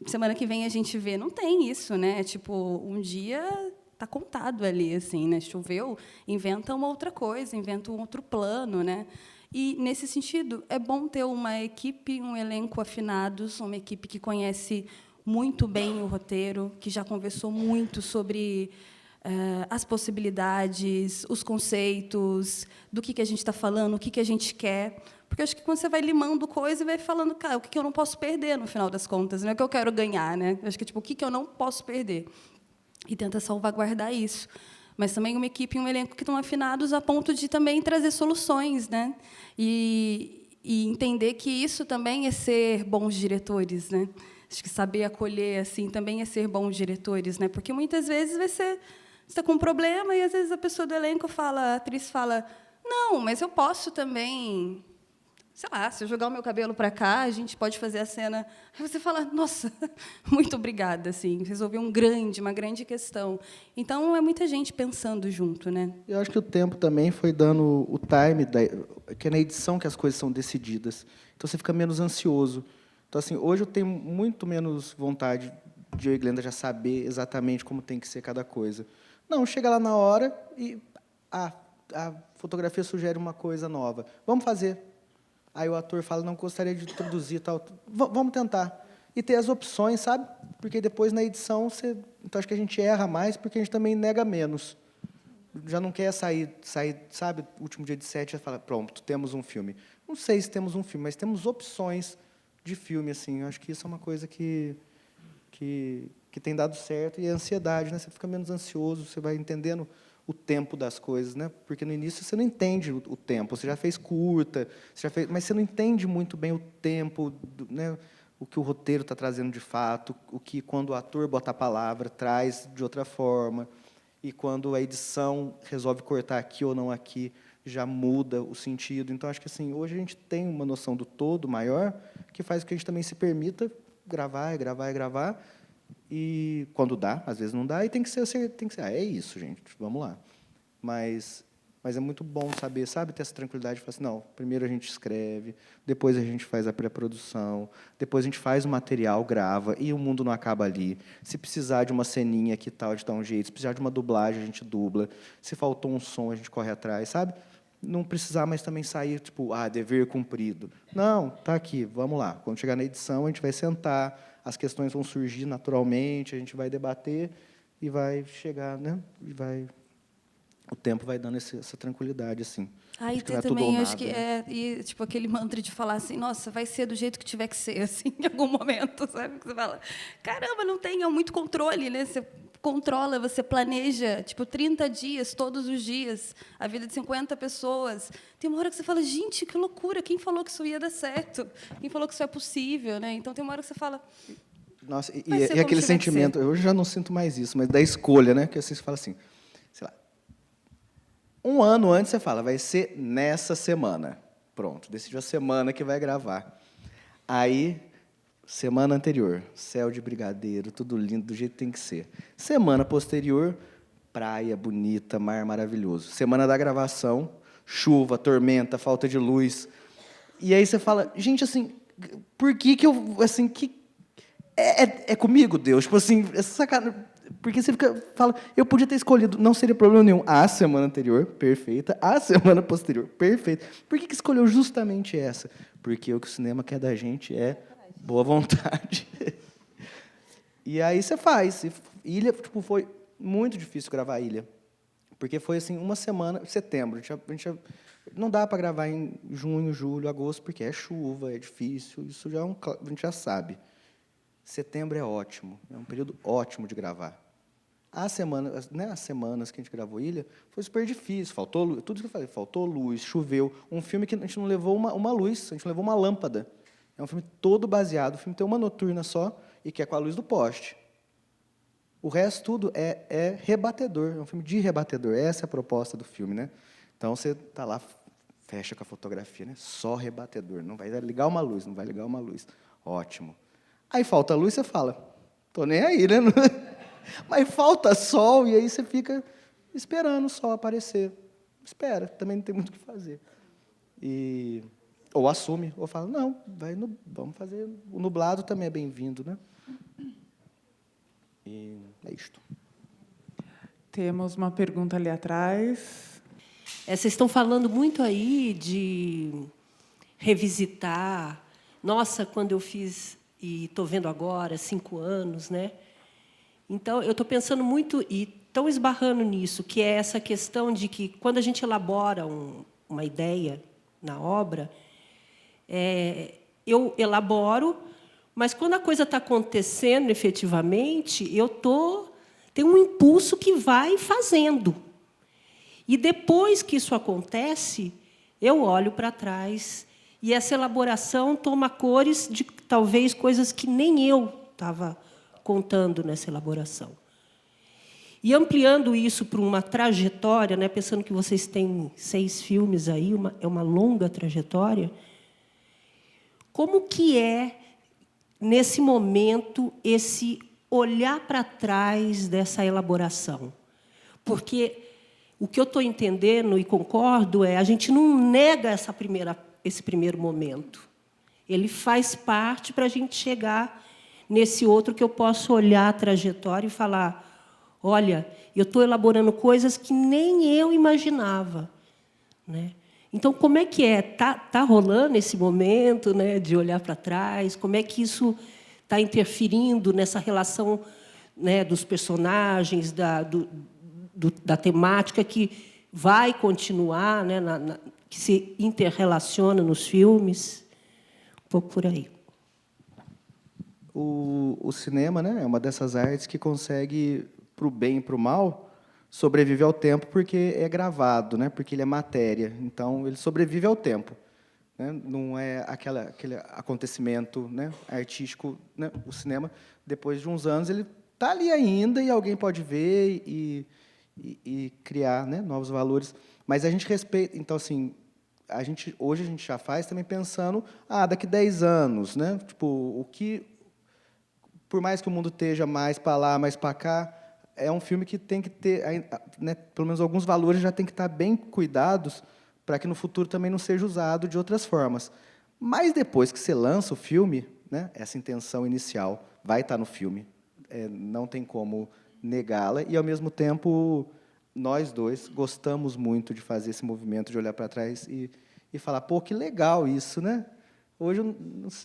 Speaker 2: semana que vem a gente vê. Não tem isso, né? Tipo, um dia está contado ali, assim, né? Choveu, inventa uma outra coisa, inventa um outro plano, né? E, nesse sentido, é bom ter uma equipe, um elenco afinados, uma equipe que conhece muito bem o roteiro, que já conversou muito sobre as possibilidades, os conceitos, do que a gente está falando, o que a gente quer. Porque eu acho que quando você vai limando coisa e vai falando, cara, o que eu não posso perder, no final das contas, não é o que eu quero ganhar, né? Eu acho que, tipo, o que eu não posso perder. E tenta salvaguardar isso. Mas também uma equipe e um elenco que estão afinados a ponto de também trazer soluções, né? E entender que isso também é ser bons diretores, né? Acho que saber acolher assim também é ser bons diretores, né? Porque muitas vezes você está com um problema e às vezes a pessoa do elenco fala, a atriz fala, não, mas eu posso também, sei lá, se eu jogar o meu cabelo para cá, a gente pode fazer a cena. Aí você fala, nossa, muito obrigada, assim, resolveu uma grande questão. Então, é muita gente pensando junto, né?
Speaker 3: Eu acho que o tempo também foi dando o time, que é na edição que as coisas são decididas. Então, você fica menos ansioso. Então, assim, hoje eu tenho muito menos vontade de eu e Glenda já saber exatamente como tem que ser cada coisa. Não, chega lá na hora e a fotografia sugere uma coisa nova. Vamos fazer. Aí o ator fala, não gostaria de introduzir tal. Vamos tentar. E ter as opções, sabe? Porque depois, na edição, então acho que a gente erra mais porque a gente também nega menos. Já não quer sair, sabe? Último dia de set, já fala, pronto, temos um filme. Não sei se temos um filme, mas temos opções de filme, assim. Eu acho que isso é uma coisa que tem dado certo. E a ansiedade, né? Você fica menos ansioso, você vai entendendo o tempo das coisas, né? Porque no início você não entende o tempo. Você já fez curta, mas você não entende muito bem o tempo, né? O que o roteiro está trazendo de fato, o que quando o ator bota a palavra traz de outra forma, e quando a edição resolve cortar aqui ou não aqui, já muda o sentido. Então acho que assim hoje a gente tem uma noção do todo maior que faz com que a gente também se permita gravar, e quando dá, às vezes não dá, e tem que ser é isso, gente, vamos lá. Mas é muito bom saber, sabe, ter essa tranquilidade de falar assim, não, primeiro a gente escreve, depois a gente faz a pré-produção, depois a gente faz o material, grava, e o mundo não acaba ali. Se precisar de uma ceninha aqui tal, a gente dá um jeito, se precisar de uma dublagem, a gente dubla, se faltou um som, a gente corre atrás, sabe? Não precisar mais também sair, tipo, dever cumprido. Não, tá aqui, vamos lá. Quando chegar na edição, a gente vai sentar, as questões vão surgir naturalmente, a gente vai debater e vai chegar, né? O tempo vai dando essa tranquilidade, assim.
Speaker 2: Aí
Speaker 3: Acho que não é
Speaker 2: também,
Speaker 3: tudo ou
Speaker 2: acho que
Speaker 3: nada,
Speaker 2: e tipo aquele mantra de falar assim, nossa, vai ser do jeito que tiver que ser, assim, em algum momento, sabe? Que você fala, caramba, não tem, é muito controle, né? Você controla, você planeja, tipo, 30 dias, todos os dias, a vida de 50 pessoas. Tem uma hora que você fala, gente, que loucura, quem falou que isso ia dar certo? Quem falou que isso é possível, né? Então, tem uma hora que você fala...
Speaker 3: Nossa, e
Speaker 2: Vai ser como
Speaker 3: aquele
Speaker 2: tiver que
Speaker 3: sentimento,
Speaker 2: ser.
Speaker 3: eu já não sinto mais isso, mas da escolha, né? Que assim, você fala assim, sei lá, um ano antes você fala, vai ser nessa semana. Pronto, decidiu a semana que vai gravar. Aí, semana anterior, céu de brigadeiro, tudo lindo, do jeito que tem que ser. Semana posterior, praia bonita, mar maravilhoso. Semana da gravação, chuva, tormenta, falta de luz. E aí você fala, gente, assim, por que eu, assim, é comigo, Deus? Tipo assim, essa sacanagem. Porque você fala, eu podia ter escolhido, não seria problema nenhum. A semana anterior, perfeita. A semana posterior, perfeita. Por que escolheu justamente essa? Porque o que o cinema quer da gente é boa vontade. E aí você faz. Ilha, tipo, foi muito difícil gravar Ilha. Porque foi assim, uma semana, setembro. Não dá para gravar em junho, julho, agosto, porque é chuva, é difícil. Isso já a gente já sabe. Setembro é ótimo, é um período ótimo de gravar. As semanas que a gente gravou Ilha, foi super difícil, faltou tudo isso que eu falei, faltou luz, choveu. Um filme que a gente não levou uma luz, a gente levou uma lâmpada. É um filme todo baseado, o filme tem uma noturna só, e que é com a luz do poste. O resto tudo é rebatedor, é um filme de rebatedor, essa é a proposta do filme, né? Então, você está lá, fecha com a fotografia, né? Só rebatedor, não vai ligar uma luz, Ótimo. Aí falta luz, você fala, tô nem aí, né? Mas falta sol, e aí você fica esperando o sol aparecer. Espera, também não tem muito o que fazer. Ou assume, ou fala, não, vamos fazer. O nublado também é bem-vindo, né? E é isto.
Speaker 1: Temos uma pergunta ali atrás.
Speaker 6: Vocês estão falando muito aí de revisitar. Nossa, quando eu fiz, e estou vendo agora, 5 anos, né? Então, eu estou pensando muito, e estão esbarrando nisso, que é essa questão de que, quando a gente elabora uma ideia na obra, eu elaboro, mas, quando a coisa está acontecendo efetivamente, tem um impulso que vai fazendo. E, depois que isso acontece, eu olho para trás, e essa elaboração toma cores de, talvez, coisas que nem eu estava contando nessa elaboração. E ampliando isso para uma trajetória, né, pensando que vocês têm 6 filmes aí, é uma longa trajetória, como que é, nesse momento, esse olhar para trás dessa elaboração? Porque o que eu estou entendendo e concordo a gente não nega esse primeiro momento. Ele faz parte para a gente chegar nesse outro que eu posso olhar a trajetória e falar, olha, eu estou elaborando coisas que nem eu imaginava, né? Então, como é que é? Tá rolando esse momento, né, de olhar para trás? Como é que isso está interferindo nessa relação, né, dos personagens, da temática que vai continuar, né, que se interrelaciona nos filmes? Um pouco por aí.
Speaker 3: O cinema, né, é uma dessas artes que consegue, para o bem e para o mal, sobrevive ao tempo porque é gravado, né, porque ele é matéria. Então, ele sobrevive ao tempo. Né? Não é aquele acontecimento, né, artístico. Né? O cinema, depois de uns anos, ele está ali ainda e alguém pode ver e criar, né, novos valores. Mas a gente respeita. Então, assim, hoje a gente já faz também pensando, daqui 10 anos, né? Tipo, o que, por mais que o mundo esteja mais para lá, mais para cá, é um filme que tem que ter, né, pelo menos alguns valores já tem que estar bem cuidados para que no futuro também não seja usado de outras formas. Mas depois que você lança o filme, né, essa intenção inicial vai estar no filme, não tem como negá-la, e, ao mesmo tempo, nós dois gostamos muito de fazer esse movimento de olhar para trás e falar, pô, que legal isso, né? Hoje, eu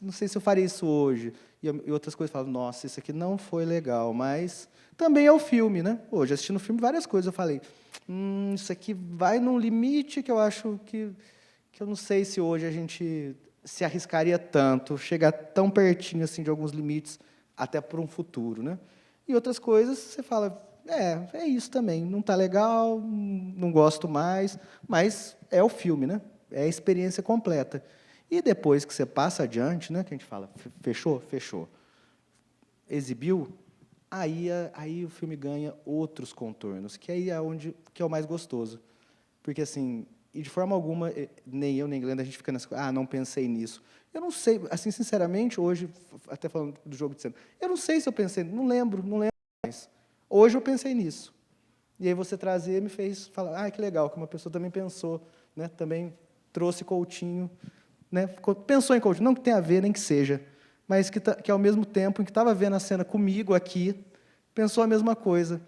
Speaker 3: não sei se eu faria isso hoje. E outras coisas, falam, nossa, isso aqui não foi legal, mas também é o filme, né? Hoje, assistindo o filme, várias coisas, eu falei, isso aqui vai num limite que eu acho que eu não sei se hoje a gente se arriscaria tanto, chegar tão pertinho assim de alguns limites, até para um futuro, né? E outras coisas, você fala, é isso também, não está legal, não gosto mais, mas é o filme, né? É a experiência completa. E depois que você passa adiante, né, que a gente fala, fechou? Fechou. Exibiu? Aí o filme ganha outros contornos, que aí é onde que é o mais gostoso. Porque, assim, e de forma alguma, nem eu nem Glenda, a gente fica nessa, não pensei nisso. Eu não sei, assim, sinceramente, hoje, até falando do jogo de cena, eu não sei se eu pensei, não lembro mais. Hoje eu pensei nisso. E aí você trazer me fez falar, que legal, que uma pessoa também pensou, né, também trouxe Coutinho, né, pensou em Coutinho, não que tenha a ver, nem que seja, mas que ao mesmo tempo em que estava vendo a cena comigo aqui, pensou a mesma coisa.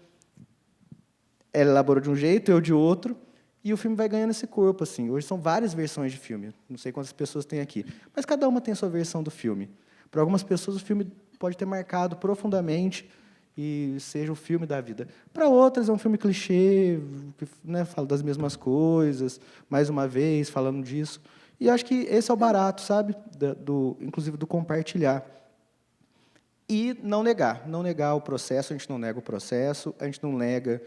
Speaker 3: Ela elaborou de um jeito, eu de outro, e o filme vai ganhando esse corpo, assim. Hoje são várias versões de filme, não sei quantas pessoas tem aqui, mas cada uma tem a sua versão do filme. Para algumas pessoas, o filme pode ter marcado profundamente e seja o filme da vida. Para outras, é um filme clichê, que, né, fala das mesmas coisas, mais uma vez, falando disso. E acho que esse é o barato, sabe? Inclusive do compartilhar. E não negar o processo, a gente não nega o processo, a gente não nega...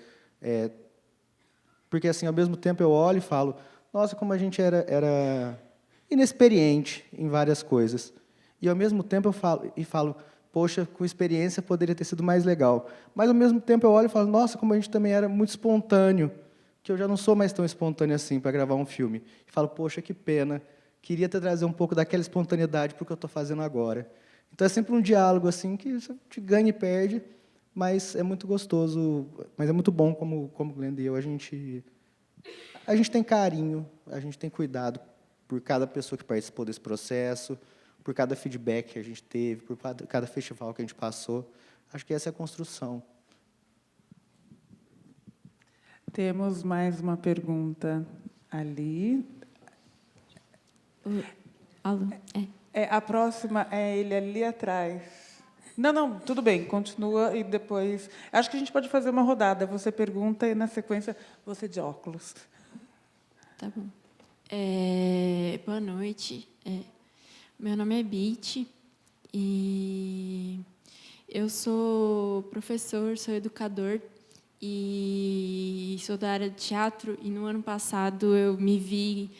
Speaker 3: porque, assim, ao mesmo tempo, eu olho e falo, nossa, como a gente era inexperiente em várias coisas. E, ao mesmo tempo, eu falo, poxa, com experiência poderia ter sido mais legal. Mas, ao mesmo tempo, eu olho e falo, nossa, como a gente também era muito espontâneo, que eu já não sou mais tão espontâneo assim para gravar um filme. E falo, poxa, que pena, queria ter trazido um pouco daquela espontaneidade para o que eu estou fazendo agora. Então é sempre um diálogo assim que você te ganha e perde, mas é muito gostoso, mas é muito bom como Glenda e eu, a gente tem carinho, a gente tem cuidado por cada pessoa que participou desse processo, por cada feedback que a gente teve, por cada festival que a gente passou. Acho que essa é a construção.
Speaker 1: Temos mais uma pergunta ali.
Speaker 7: Alô?
Speaker 1: A próxima é ele ali atrás. Não, tudo bem, continua e depois... Acho que a gente pode fazer uma rodada. Você pergunta e, na sequência, você de óculos.
Speaker 7: Tá bom. Boa noite. Meu nome é Bit e eu sou professor, sou educador e sou da área de teatro. E no ano passado eu me vi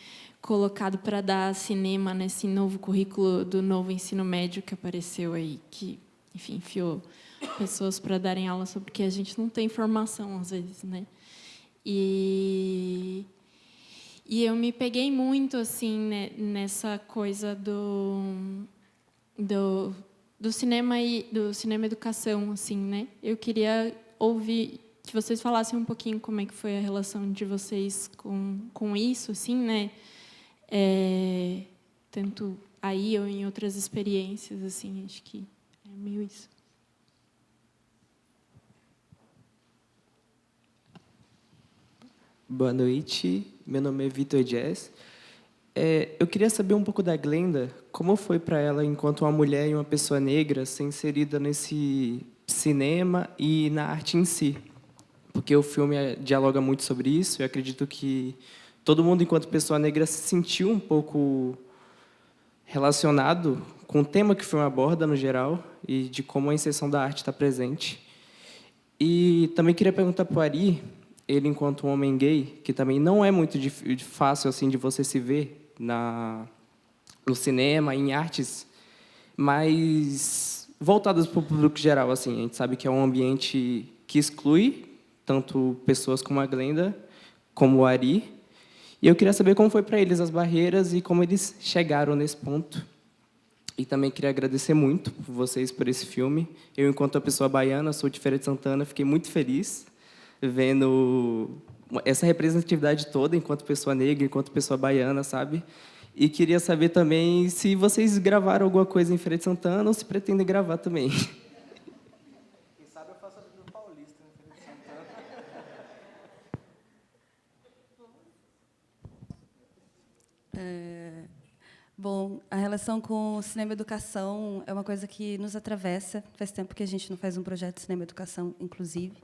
Speaker 7: colocado para dar cinema nesse novo currículo do novo ensino médio que apareceu aí, que, enfim, enfiou pessoas para darem aula sobre o que a gente não tem formação às vezes, né? E eu me peguei muito assim, né, nessa coisa do cinema e do cinema educação, assim, né? Eu queria ouvir que vocês falassem um pouquinho como é que foi a relação de vocês com isso, assim, né? Tanto aí ou em outras experiências, assim, acho que é meio isso.
Speaker 8: Boa noite, meu nome é Vitor Jazz. Eu queria saber um pouco da Glenda, como foi para ela, enquanto uma mulher e uma pessoa negra, ser inserida nesse cinema e na arte em si. Porque o filme dialoga muito sobre isso, e eu acredito que todo mundo, enquanto pessoa negra, se sentiu um pouco relacionado com o tema que o filme aborda, no geral, e de como a inserção da arte está presente. E também queria perguntar para o Ari, ele, enquanto um homem gay, que também não é muito fácil assim de você se ver no cinema, em artes, mas voltadas para o público geral. Assim, a gente sabe que é um ambiente que exclui tanto pessoas como a Glenda, como o Ari. E eu queria saber como foi para eles as barreiras e como eles chegaram nesse ponto. E também queria agradecer muito por vocês por esse filme. Eu, enquanto uma pessoa baiana, sou de Feira de Santana, fiquei muito feliz vendo essa representatividade toda enquanto pessoa negra, enquanto pessoa baiana, sabe? E queria saber também se vocês gravaram alguma coisa em Feira de Santana ou se pretendem gravar também.
Speaker 3: Quem sabe eu faço a vida do Paulista em Feira de Santana.
Speaker 2: Bom, a relação com o cinema e educação é uma coisa que nos atravessa. Faz tempo que a gente não faz um projeto de cinema e educação, inclusive.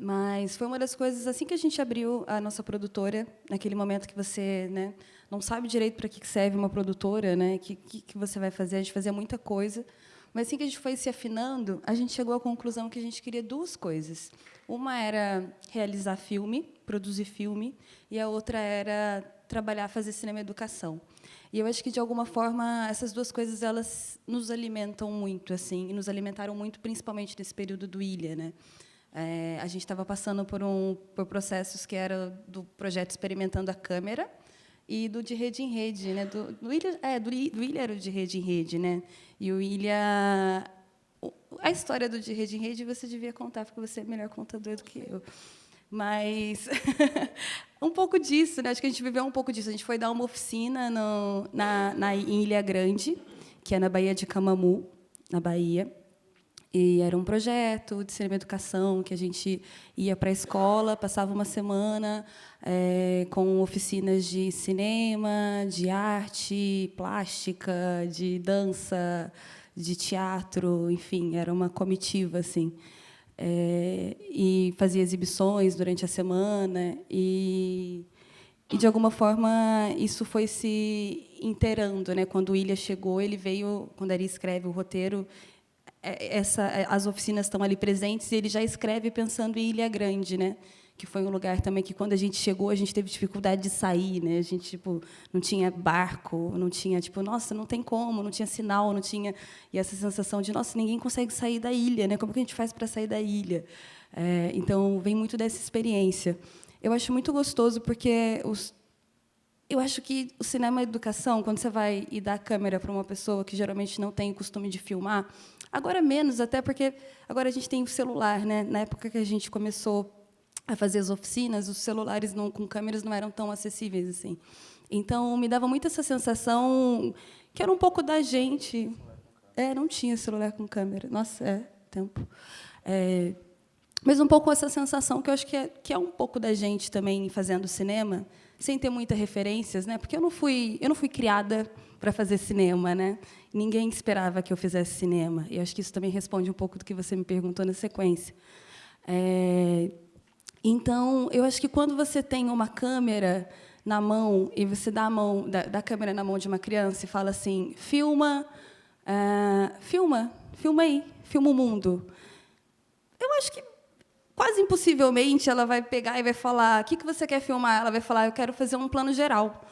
Speaker 2: Mas foi uma das coisas, assim que a gente abriu a nossa produtora, naquele momento que você, né, não sabe direito para que serve uma produtora, né, que você vai fazer, a gente fazia muita coisa. Mas, assim que a gente foi se afinando, a gente chegou à conclusão que a gente queria duas coisas. Uma era realizar filme, produzir filme, e a outra era trabalhar, fazer cinema e educação. E eu acho que, de alguma forma, essas duas coisas elas nos alimentam muito, assim, e nos alimentaram muito, principalmente nesse período do Ilha, né? A gente estava passando por processos que eram do projeto Experimentando a Câmera e do De Rede em Rede, né? Do Ilha era o De Rede em Rede, né? E o Ilha, a história do De Rede em Rede você devia contar, porque você é melhor contador do que eu. Mas um pouco disso, né? Acho que a gente viveu um pouco disso. A gente foi dar uma oficina em Ilha Grande, que é na Baía de Camamu, na Bahia. E era um projeto de cinema e educação que a gente ia para a escola, passava uma semana com oficinas de cinema, de arte, plástica, de dança, de teatro, enfim, era uma comitiva assim. E fazia exibições durante a semana e de alguma forma isso foi se inteirando, né? Quando o Ilha chegou, ele veio, quando ele escreve o roteiro, as oficinas estão ali presentes e ele já escreve pensando em Ilha Grande, né? Que foi um lugar também que, quando a gente chegou, a gente teve dificuldade de sair, né? A gente não tinha barco, não tinha nossa, não tem como, não tinha sinal, não tinha, e essa sensação de nossa, ninguém consegue sair da ilha, né? Como que a gente faz para sair da ilha? Então vem muito dessa experiência. Eu acho muito gostoso porque eu acho que o cinema educação, quando você vai e dá a câmera para uma pessoa que geralmente não tem o costume de filmar, agora menos, até porque agora a gente tem o celular, né? Na época que a gente começou a fazer as oficinas, os celulares com câmeras não eram tão acessíveis assim. Então, me dava muito essa sensação que era um pouco da gente. Não tinha celular com câmera. Nossa, tempo. Mas um pouco essa sensação que eu acho que é um pouco da gente também fazendo cinema, sem ter muitas referências, né? Porque eu não fui criada para fazer cinema, né? Ninguém esperava que eu fizesse cinema. E eu acho que isso também responde um pouco do que você me perguntou na sequência. Então, eu acho que quando você tem uma câmera na mão e você dá a mão da câmera na mão de uma criança e fala assim, filma aí, filma o mundo. Eu acho que quase impossivelmente ela vai pegar e vai falar, o que você quer filmar? Ela vai falar, eu quero fazer um plano geral.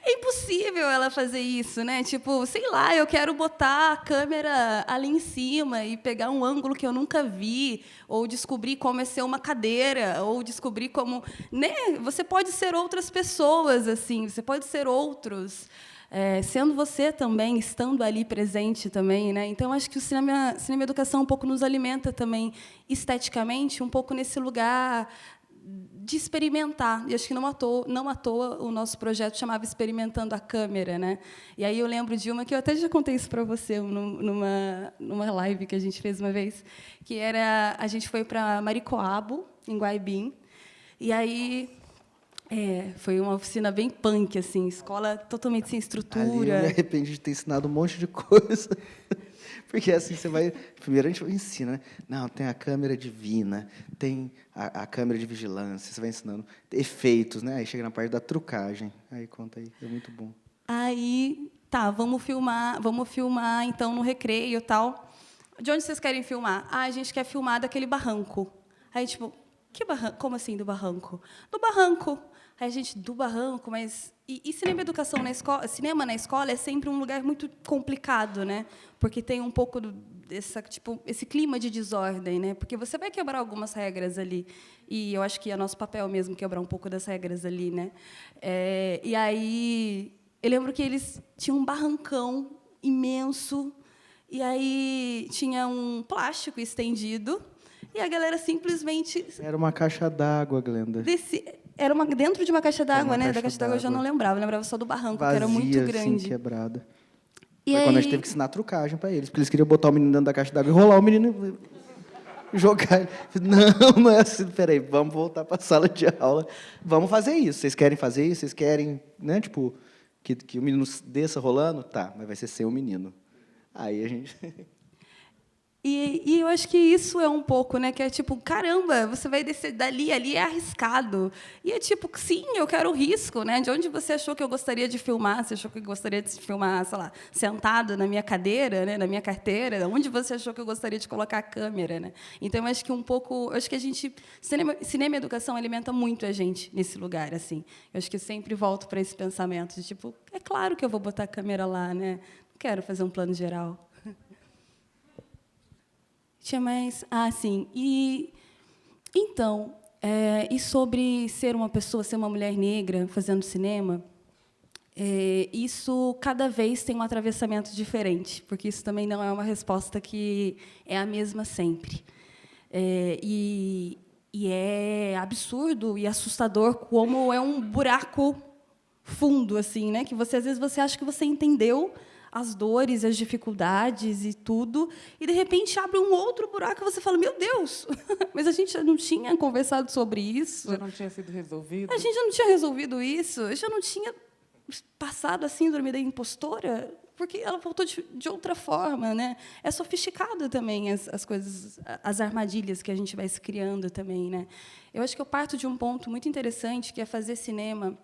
Speaker 2: É impossível ela fazer isso, né? Tipo, sei lá, eu quero botar a câmera ali em cima e pegar um ângulo que eu nunca vi, ou descobrir como é ser uma cadeira, ou descobrir como, né? Você pode ser outras pessoas, assim, você pode ser outros, sendo você também, estando ali presente também, né? Então acho que o cinema educação um pouco nos alimenta também esteticamente, um pouco nesse lugar de experimentar. E acho que não à toa o nosso projeto chamava Experimentando a Câmera, né? E aí eu lembro de uma que eu até já contei isso para você numa live que a gente fez uma vez, que era a gente foi para Maricoabo, em Guaibim, e aí foi uma oficina bem punk, assim, escola totalmente sem estrutura.
Speaker 3: Ali eu me arrependi de ter ensinado um monte de coisa. Porque assim você vai... Primeiro a gente ensina, né? Não, tem a câmera divina, tem a câmera de vigilância, você vai ensinando efeitos, né? Aí chega na parte da trucagem. Aí conta aí, é muito bom.
Speaker 2: Aí, tá, vamos filmar então no recreio e tal. De onde vocês querem filmar? A gente quer filmar daquele barranco. Aí, tipo, que barranco? Como assim do barranco? Do barranco. Aí a gente, do barranco, mas... E cinema educação na escola, cinema na escola é sempre um lugar muito complicado, né? Porque tem um pouco esse clima de desordem, né? Porque você vai quebrar algumas regras ali. E eu acho que é nosso papel mesmo quebrar um pouco das regras ali, né? E aí, eu lembro que eles tinham um barrancão imenso, e aí tinha um plástico estendido, e a galera simplesmente...
Speaker 3: Era uma caixa d'água, Glenda.
Speaker 2: Era dentro de uma caixa d'água, né? Da caixa d'água eu já não
Speaker 3: lembrava.
Speaker 2: eu lembrava só do barranco,
Speaker 3: Vazia,
Speaker 2: que era muito grande.
Speaker 3: assim, quebrada.
Speaker 2: E
Speaker 3: Foi
Speaker 2: aí...
Speaker 3: quando a gente teve que ensinar a trucagem para eles, porque eles queriam botar o menino dentro da caixa d'água e rolar o menino e jogar ele. Não é assim, peraí, vamos voltar para a sala de aula, vamos fazer isso. Vocês querem fazer isso? Vocês querem, né, tipo, que o menino desça rolando? Tá, mas vai ser sem o menino. Aí a gente...
Speaker 2: E eu acho que isso é um pouco, né? Que é tipo, caramba, você vai descer dali, ali é arriscado. E é tipo, sim, eu quero o risco, né? De onde você achou que eu gostaria de filmar? Você achou que eu gostaria de filmar, sei lá, sentado na minha cadeira, né? Na minha carteira? Onde você achou que eu gostaria de colocar a câmera, né? Então, eu acho que um pouco, acho que a gente, cinema e educação alimenta muito a gente nesse lugar, assim. Eu acho que eu sempre volto para esse pensamento de tipo, é claro que eu vou botar a câmera lá, né? Não quero fazer um plano geral. Tinha mais... sim. Então, e sobre ser uma pessoa, ser uma mulher negra fazendo cinema, isso cada vez tem um atravessamento diferente, porque isso também não é uma resposta que é a mesma sempre. E é absurdo e assustador como é um buraco fundo, assim, né? Que às vezes você acha que você entendeu as dores, as dificuldades e tudo, e, de repente, abre um outro buraco e você fala, meu Deus, mas a gente já não tinha conversado sobre isso?
Speaker 1: Já não tinha sido resolvido?
Speaker 2: A gente já não tinha resolvido isso? Eu já não tinha passado a síndrome da impostora? Porque ela voltou de outra forma, né? É sofisticado também as coisas, as armadilhas que a gente vai se criando também, né? Eu acho que eu parto de um ponto muito interessante, que é fazer cinema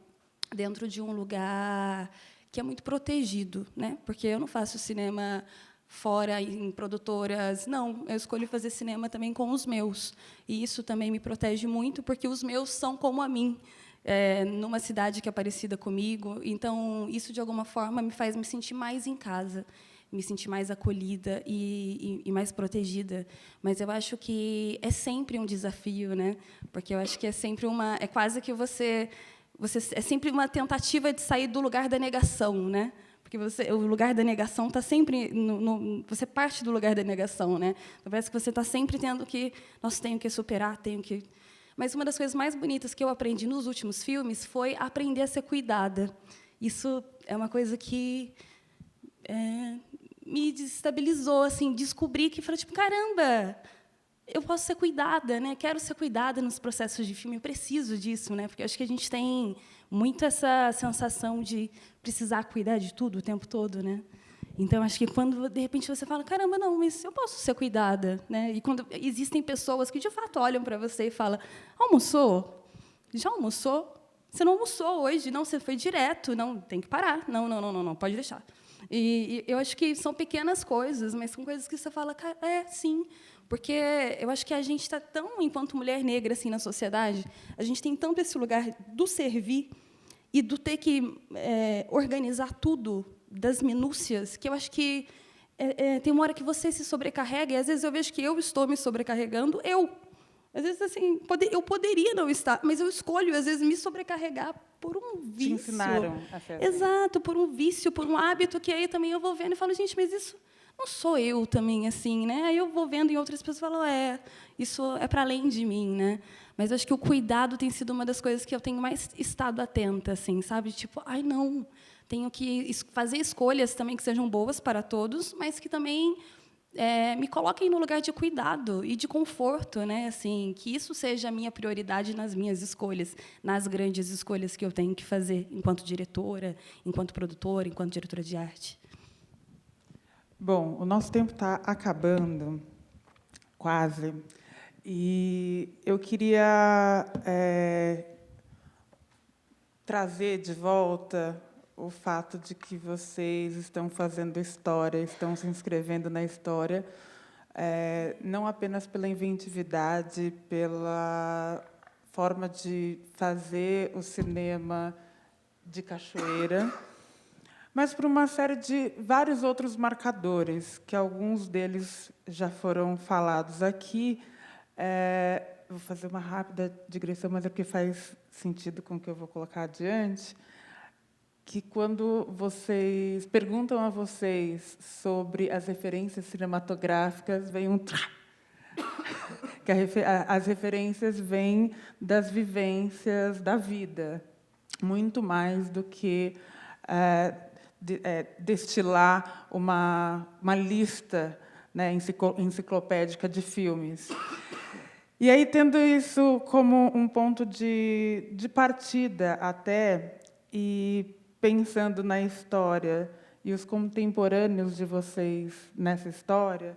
Speaker 2: dentro de um lugar que é muito protegido, né? Porque eu não faço cinema fora em produtoras, não. Eu escolho fazer cinema também com os meus, e isso também me protege muito, porque os meus são como a mim, numa cidade que é parecida comigo. Então isso de alguma forma me faz me sentir mais em casa. me sentir mais acolhida e mais protegida. Mas eu acho que é sempre um desafio, né? Porque eu acho que é quase que você é sempre uma tentativa de sair do lugar da negação, né? Porque o lugar da negação está sempre você parte do lugar da negação, né? Então, parece que você está sempre tendo que, nossa, tenho que superar, tenho que. Mas uma das coisas mais bonitas que eu aprendi nos últimos filmes foi aprender a ser cuidada. Isso é uma coisa que me desestabilizou, assim, descobri que falei, tipo, caramba, eu posso ser cuidada, né? Quero ser cuidada nos processos de filme, eu preciso disso, né? Porque eu acho que a gente tem muito essa sensação de precisar cuidar de tudo o tempo todo, né? Então, acho que quando, de repente, você fala, caramba, não, mas eu posso ser cuidada, né? E quando existem pessoas que, de fato, olham para você e falam, almoçou? Já almoçou? Você não almoçou hoje? Não, você foi direto. Não, tem que parar. Não, pode deixar. E eu acho que são pequenas coisas, mas são coisas que você fala, cara, sim, porque eu acho que a gente está tão, enquanto mulher negra, assim, na sociedade, a gente tem tanto esse lugar do servir e do ter que organizar tudo, das minúcias, que eu acho que tem uma hora que você se sobrecarrega, e às vezes eu vejo que eu estou me sobrecarregando, às vezes, assim, eu poderia não estar, mas eu escolho, às vezes, me sobrecarregar por um vício.
Speaker 1: Te ensinaram a ser assim.
Speaker 2: Exato, por um vício, por um hábito, que aí também eu vou vendo e falo, gente, mas isso não sou eu também, assim, né? Aí eu vou vendo em outras pessoas e falo, isso é para além de mim, né? Mas acho que o cuidado tem sido uma das coisas que eu tenho mais estado atenta, assim, sabe? Tipo, não, tenho que fazer escolhas também que sejam boas para todos, mas que também me coloquem no lugar de cuidado e de conforto, né? Assim, que isso seja a minha prioridade nas minhas escolhas, nas grandes escolhas que eu tenho que fazer enquanto diretora, enquanto produtora, enquanto diretora de arte.
Speaker 1: Bom, o nosso tempo está acabando, quase, e eu queria trazer de volta o fato de que vocês estão fazendo história, estão se inscrevendo na história, não apenas pela inventividade, pela forma de fazer o cinema de Cachoeira, mas por uma série de vários outros marcadores, que alguns deles já foram falados aqui. Vou fazer uma rápida digressão, mas é porque faz sentido com o que eu vou colocar adiante, que quando vocês perguntam a vocês sobre as referências cinematográficas, vem um que as referências vêm das vivências da vida, muito mais do que destilar uma lista, né, enciclopédica de filmes. E aí, tendo isso como um ponto de partida até, e pensando na história e os contemporâneos de vocês nessa história,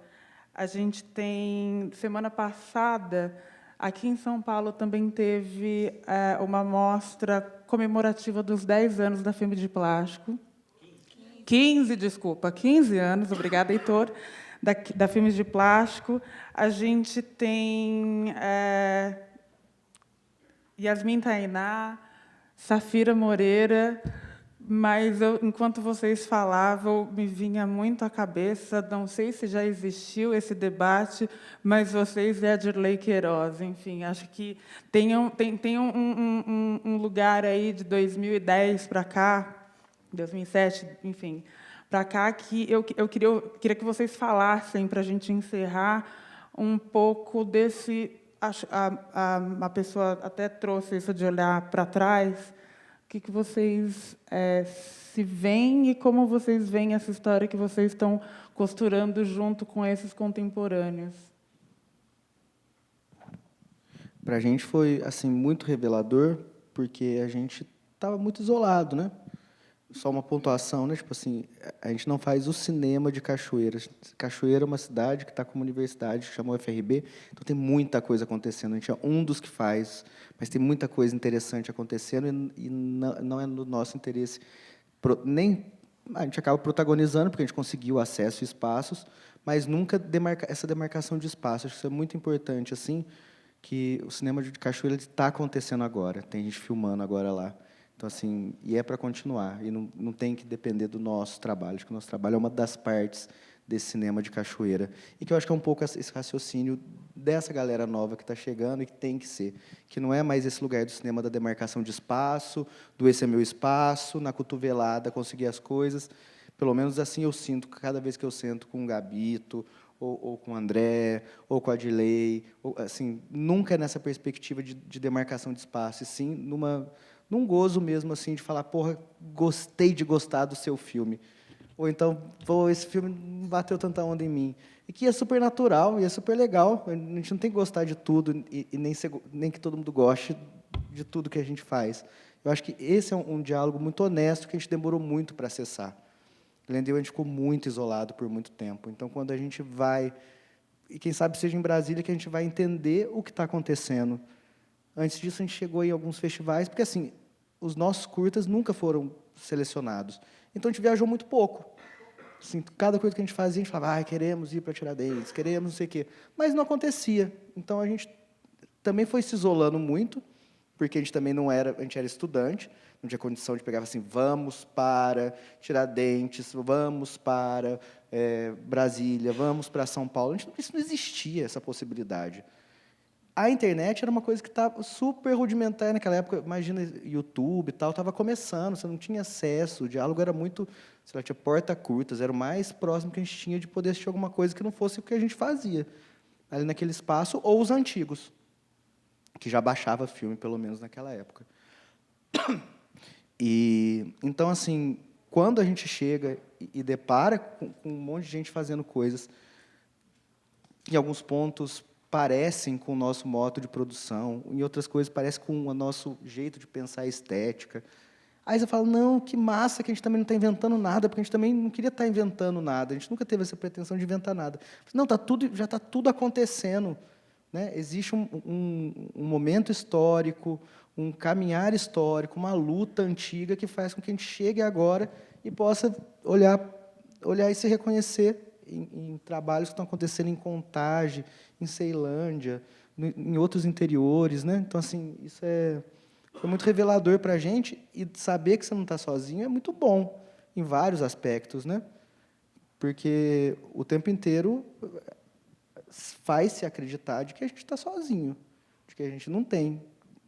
Speaker 1: a gente tem, semana passada, aqui em São Paulo, também teve uma mostra comemorativa dos 10 anos da Filme de Plástico. 15 anos, obrigada, Heitor, da Filmes de Plástico. A gente tem Yasmin Tainá, Safira Moreira, mas enquanto vocês falavam, me vinha muito à cabeça, não sei se já existiu esse debate, mas vocês e a Dirley Queiroz, enfim, acho que tem um lugar aí de 2010 para cá, 2007, enfim, para cá, que eu queria que vocês falassem, para a gente encerrar, um pouco desse... A pessoa até trouxe isso de olhar para trás. O que vocês se veem e como vocês veem essa história que vocês estão costurando junto com esses contemporâneos?
Speaker 3: Para a gente foi assim muito revelador, porque a gente estava muito isolado, né? Só uma pontuação, né? Tipo assim, a gente não faz o cinema de Cachoeira. Cachoeira é uma cidade que está com uma universidade que chama UFRB, então tem muita coisa acontecendo. A gente é um dos que faz, mas tem muita coisa interessante acontecendo e não é no nosso interesse. Nem a gente acaba protagonizando, porque a gente conseguiu acesso a espaços, mas nunca essa demarcação de espaço. Acho que isso é muito importante, assim, que o cinema de Cachoeira está acontecendo agora. Tem gente filmando agora lá. Então, assim, e é para continuar, e não tem que depender do nosso trabalho, acho que o nosso trabalho é uma das partes desse cinema de cachoeira, e que eu acho que é um pouco esse raciocínio dessa galera nova que está chegando e que tem que ser, que não é mais esse lugar do cinema da demarcação de espaço, do esse é meu espaço, na cotovelada, conseguir as coisas. Pelo menos assim eu sinto, cada vez que eu sento com o Gabito, ou com o André, ou com a Adilei, assim, nunca é nessa perspectiva de demarcação de espaço, e sim num gozo mesmo, assim, de falar, porra, gostei de gostar do seu filme. Ou então, pô, esse filme não bateu tanta onda em mim. E que é super natural, e é super legal. A gente não tem que gostar de tudo, e nem que todo mundo goste de tudo que a gente faz. Eu acho que esse é um diálogo muito honesto, que a gente demorou muito para acessar. Glendale, a gente ficou muito isolado por muito tempo. Então, quando a gente vai, e quem sabe seja em Brasília, que a gente vai entender o que está acontecendo. Antes disso, a gente chegou em alguns festivais, porque, assim, os nossos curtas nunca foram selecionados. Então, a gente viajou muito pouco. Assim, cada coisa que a gente fazia, a gente falava, queremos ir para Tiradentes, queremos não sei o quê. Mas não acontecia. Então, a gente também foi se isolando muito, porque a gente também a gente era estudante, não tinha condição de pegar assim, vamos para Tiradentes, vamos para Brasília, vamos para São Paulo. Isso não existia, essa possibilidade. A internet era uma coisa que estava super rudimentar naquela época. Imagina, YouTube e tal, estava começando, você não tinha acesso, o diálogo era muito, sei lá, tinha porta curtas, era o mais próximo que a gente tinha de poder assistir alguma coisa que não fosse o que a gente fazia ali naquele espaço, ou os antigos, que já baixava filme, pelo menos naquela época. E então, assim, quando a gente chega e depara com um monte de gente fazendo coisas, em alguns pontos parecem com o nosso modo de produção, em outras coisas parecem com o nosso jeito de pensar a estética. Aí você fala, não, que massa que a gente também não está inventando nada, porque a gente também não queria estar inventando nada, a gente nunca teve essa pretensão de inventar nada. Não, já está tudo acontecendo. Né? Existe um momento histórico, um caminhar histórico, uma luta antiga que faz com que a gente chegue agora e possa olhar e se reconhecer em trabalhos que estão acontecendo em Contagem, em Ceilândia, em outros interiores. Né? Então, assim, isso foi muito revelador para a gente, e saber que você não está sozinho é muito bom, em vários aspectos. Né? Porque o tempo inteiro faz-se acreditar de que a gente está sozinho, de que a gente não tem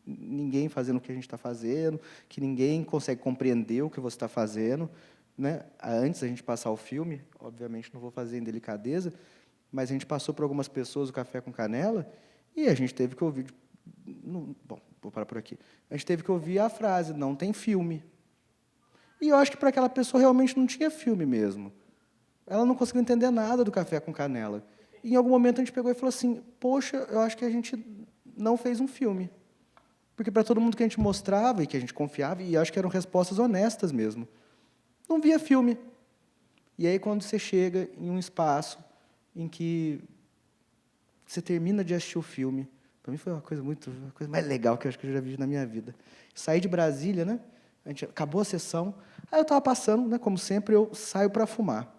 Speaker 3: ninguém fazendo o que a gente está fazendo, que ninguém consegue compreender o que você está fazendo. Né? Antes da gente passar o filme, obviamente não vou fazer em delicadeza, mas a gente passou por algumas pessoas o Café com Canela e a gente teve que ouvir... Bom, vou parar por aqui. A gente teve que ouvir a frase, não tem filme. E eu acho que para aquela pessoa realmente não tinha filme mesmo. Ela não conseguiu entender nada do Café com Canela. E, em algum momento, a gente pegou e falou assim, poxa, eu acho que a gente não fez um filme. Porque, para todo mundo que a gente mostrava e que a gente confiava, e acho que eram respostas honestas mesmo, não via filme. E aí, quando você chega em um espaço em que você termina de assistir o filme, para mim foi a coisa mais legal que eu acho que eu já vi na minha vida. Saí de Brasília, né? A gente acabou a sessão, aí eu estava passando, né? Como sempre, eu saio para fumar.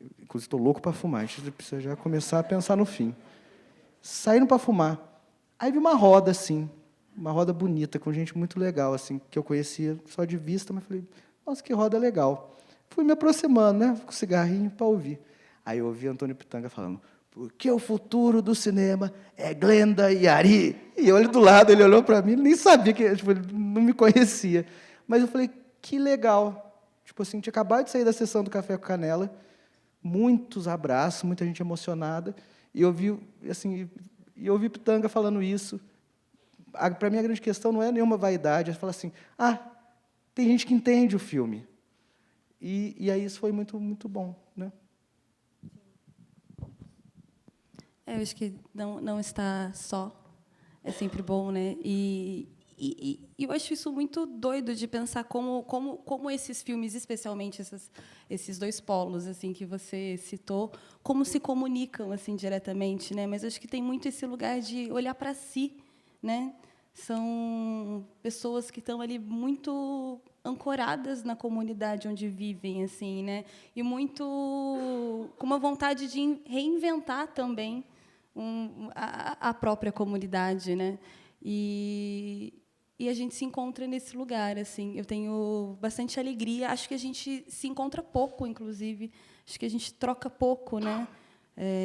Speaker 3: Inclusive, estou louco para fumar, a gente precisa já começar a pensar no fim. Saindo para fumar, aí vi uma roda, assim, uma roda bonita, com gente muito legal, assim, que eu conhecia só de vista, mas falei, nossa, que roda legal. Fui me aproximando, né, com cigarrinho para ouvir. Aí eu ouvi Antônio Pitanga falando, porque o futuro do cinema é Glenda e Ari. E eu ali do lado, ele olhou para mim, nem sabia, tipo, ele não me conhecia. Mas eu falei, que legal. Tipo assim, tinha acabado de sair da sessão do Café com Canela, muitos abraços, muita gente emocionada, e eu vi Pitanga falando isso. Para mim, a grande questão não é nenhuma vaidade, é falar assim, tem gente que entende o filme. E aí isso foi muito, muito bom. Né?
Speaker 2: Eu acho que não estar só é sempre bom, né? E eu acho isso muito doido de pensar como esses filmes, especialmente esses dois polos assim que você citou, como se comunicam assim diretamente, né? Mas acho que tem muito esse lugar de olhar para si, né? São pessoas que estão ali muito ancoradas na comunidade onde vivem, assim, né? E muito com uma vontade de reinventar também a própria comunidade, né? E e a gente se encontra nesse lugar, assim. Eu tenho bastante alegria. Acho que a gente se encontra pouco, inclusive. Acho que a gente troca pouco, né?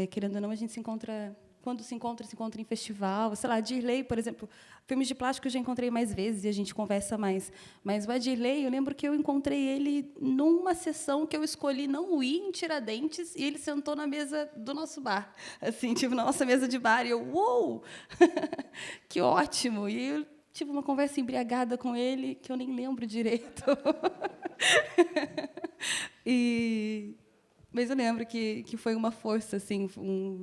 Speaker 2: Querendo ou não, a gente se encontra... Quando se encontra em festival. Sei lá, Dirley, por exemplo, filmes de plástico eu já encontrei mais vezes e a gente conversa mais. Mas o Adirley, eu lembro que eu encontrei ele numa sessão que eu escolhi não ir em Tiradentes e ele sentou na mesa do nosso bar. Assim, tipo, na nossa mesa de bar. E eu, uou! Que ótimo! E eu tive uma conversa embriagada com ele que eu nem lembro direito. Mas eu lembro que foi uma força, assim,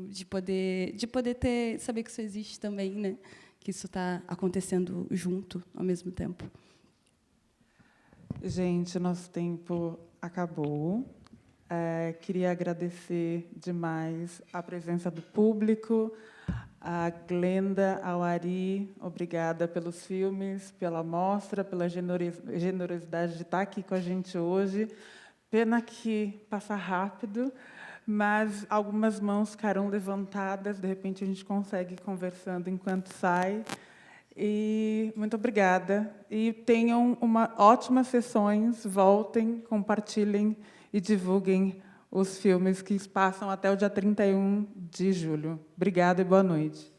Speaker 2: de poder saber que isso existe também, né? Que isso está acontecendo junto, ao mesmo tempo.
Speaker 1: Gente, nosso tempo acabou. Queria agradecer demais a presença do público, a Glenda, ao Ari, obrigada pelos filmes, pela mostra, pela generosidade de estar aqui com a gente hoje. Pena que passa rápido, mas algumas mãos ficarão levantadas, de repente a gente consegue ir conversando enquanto sai. E muito obrigada. E tenham ótimas sessões, voltem, compartilhem e divulguem os filmes que passam até o dia 31 de julho. Obrigada e boa noite.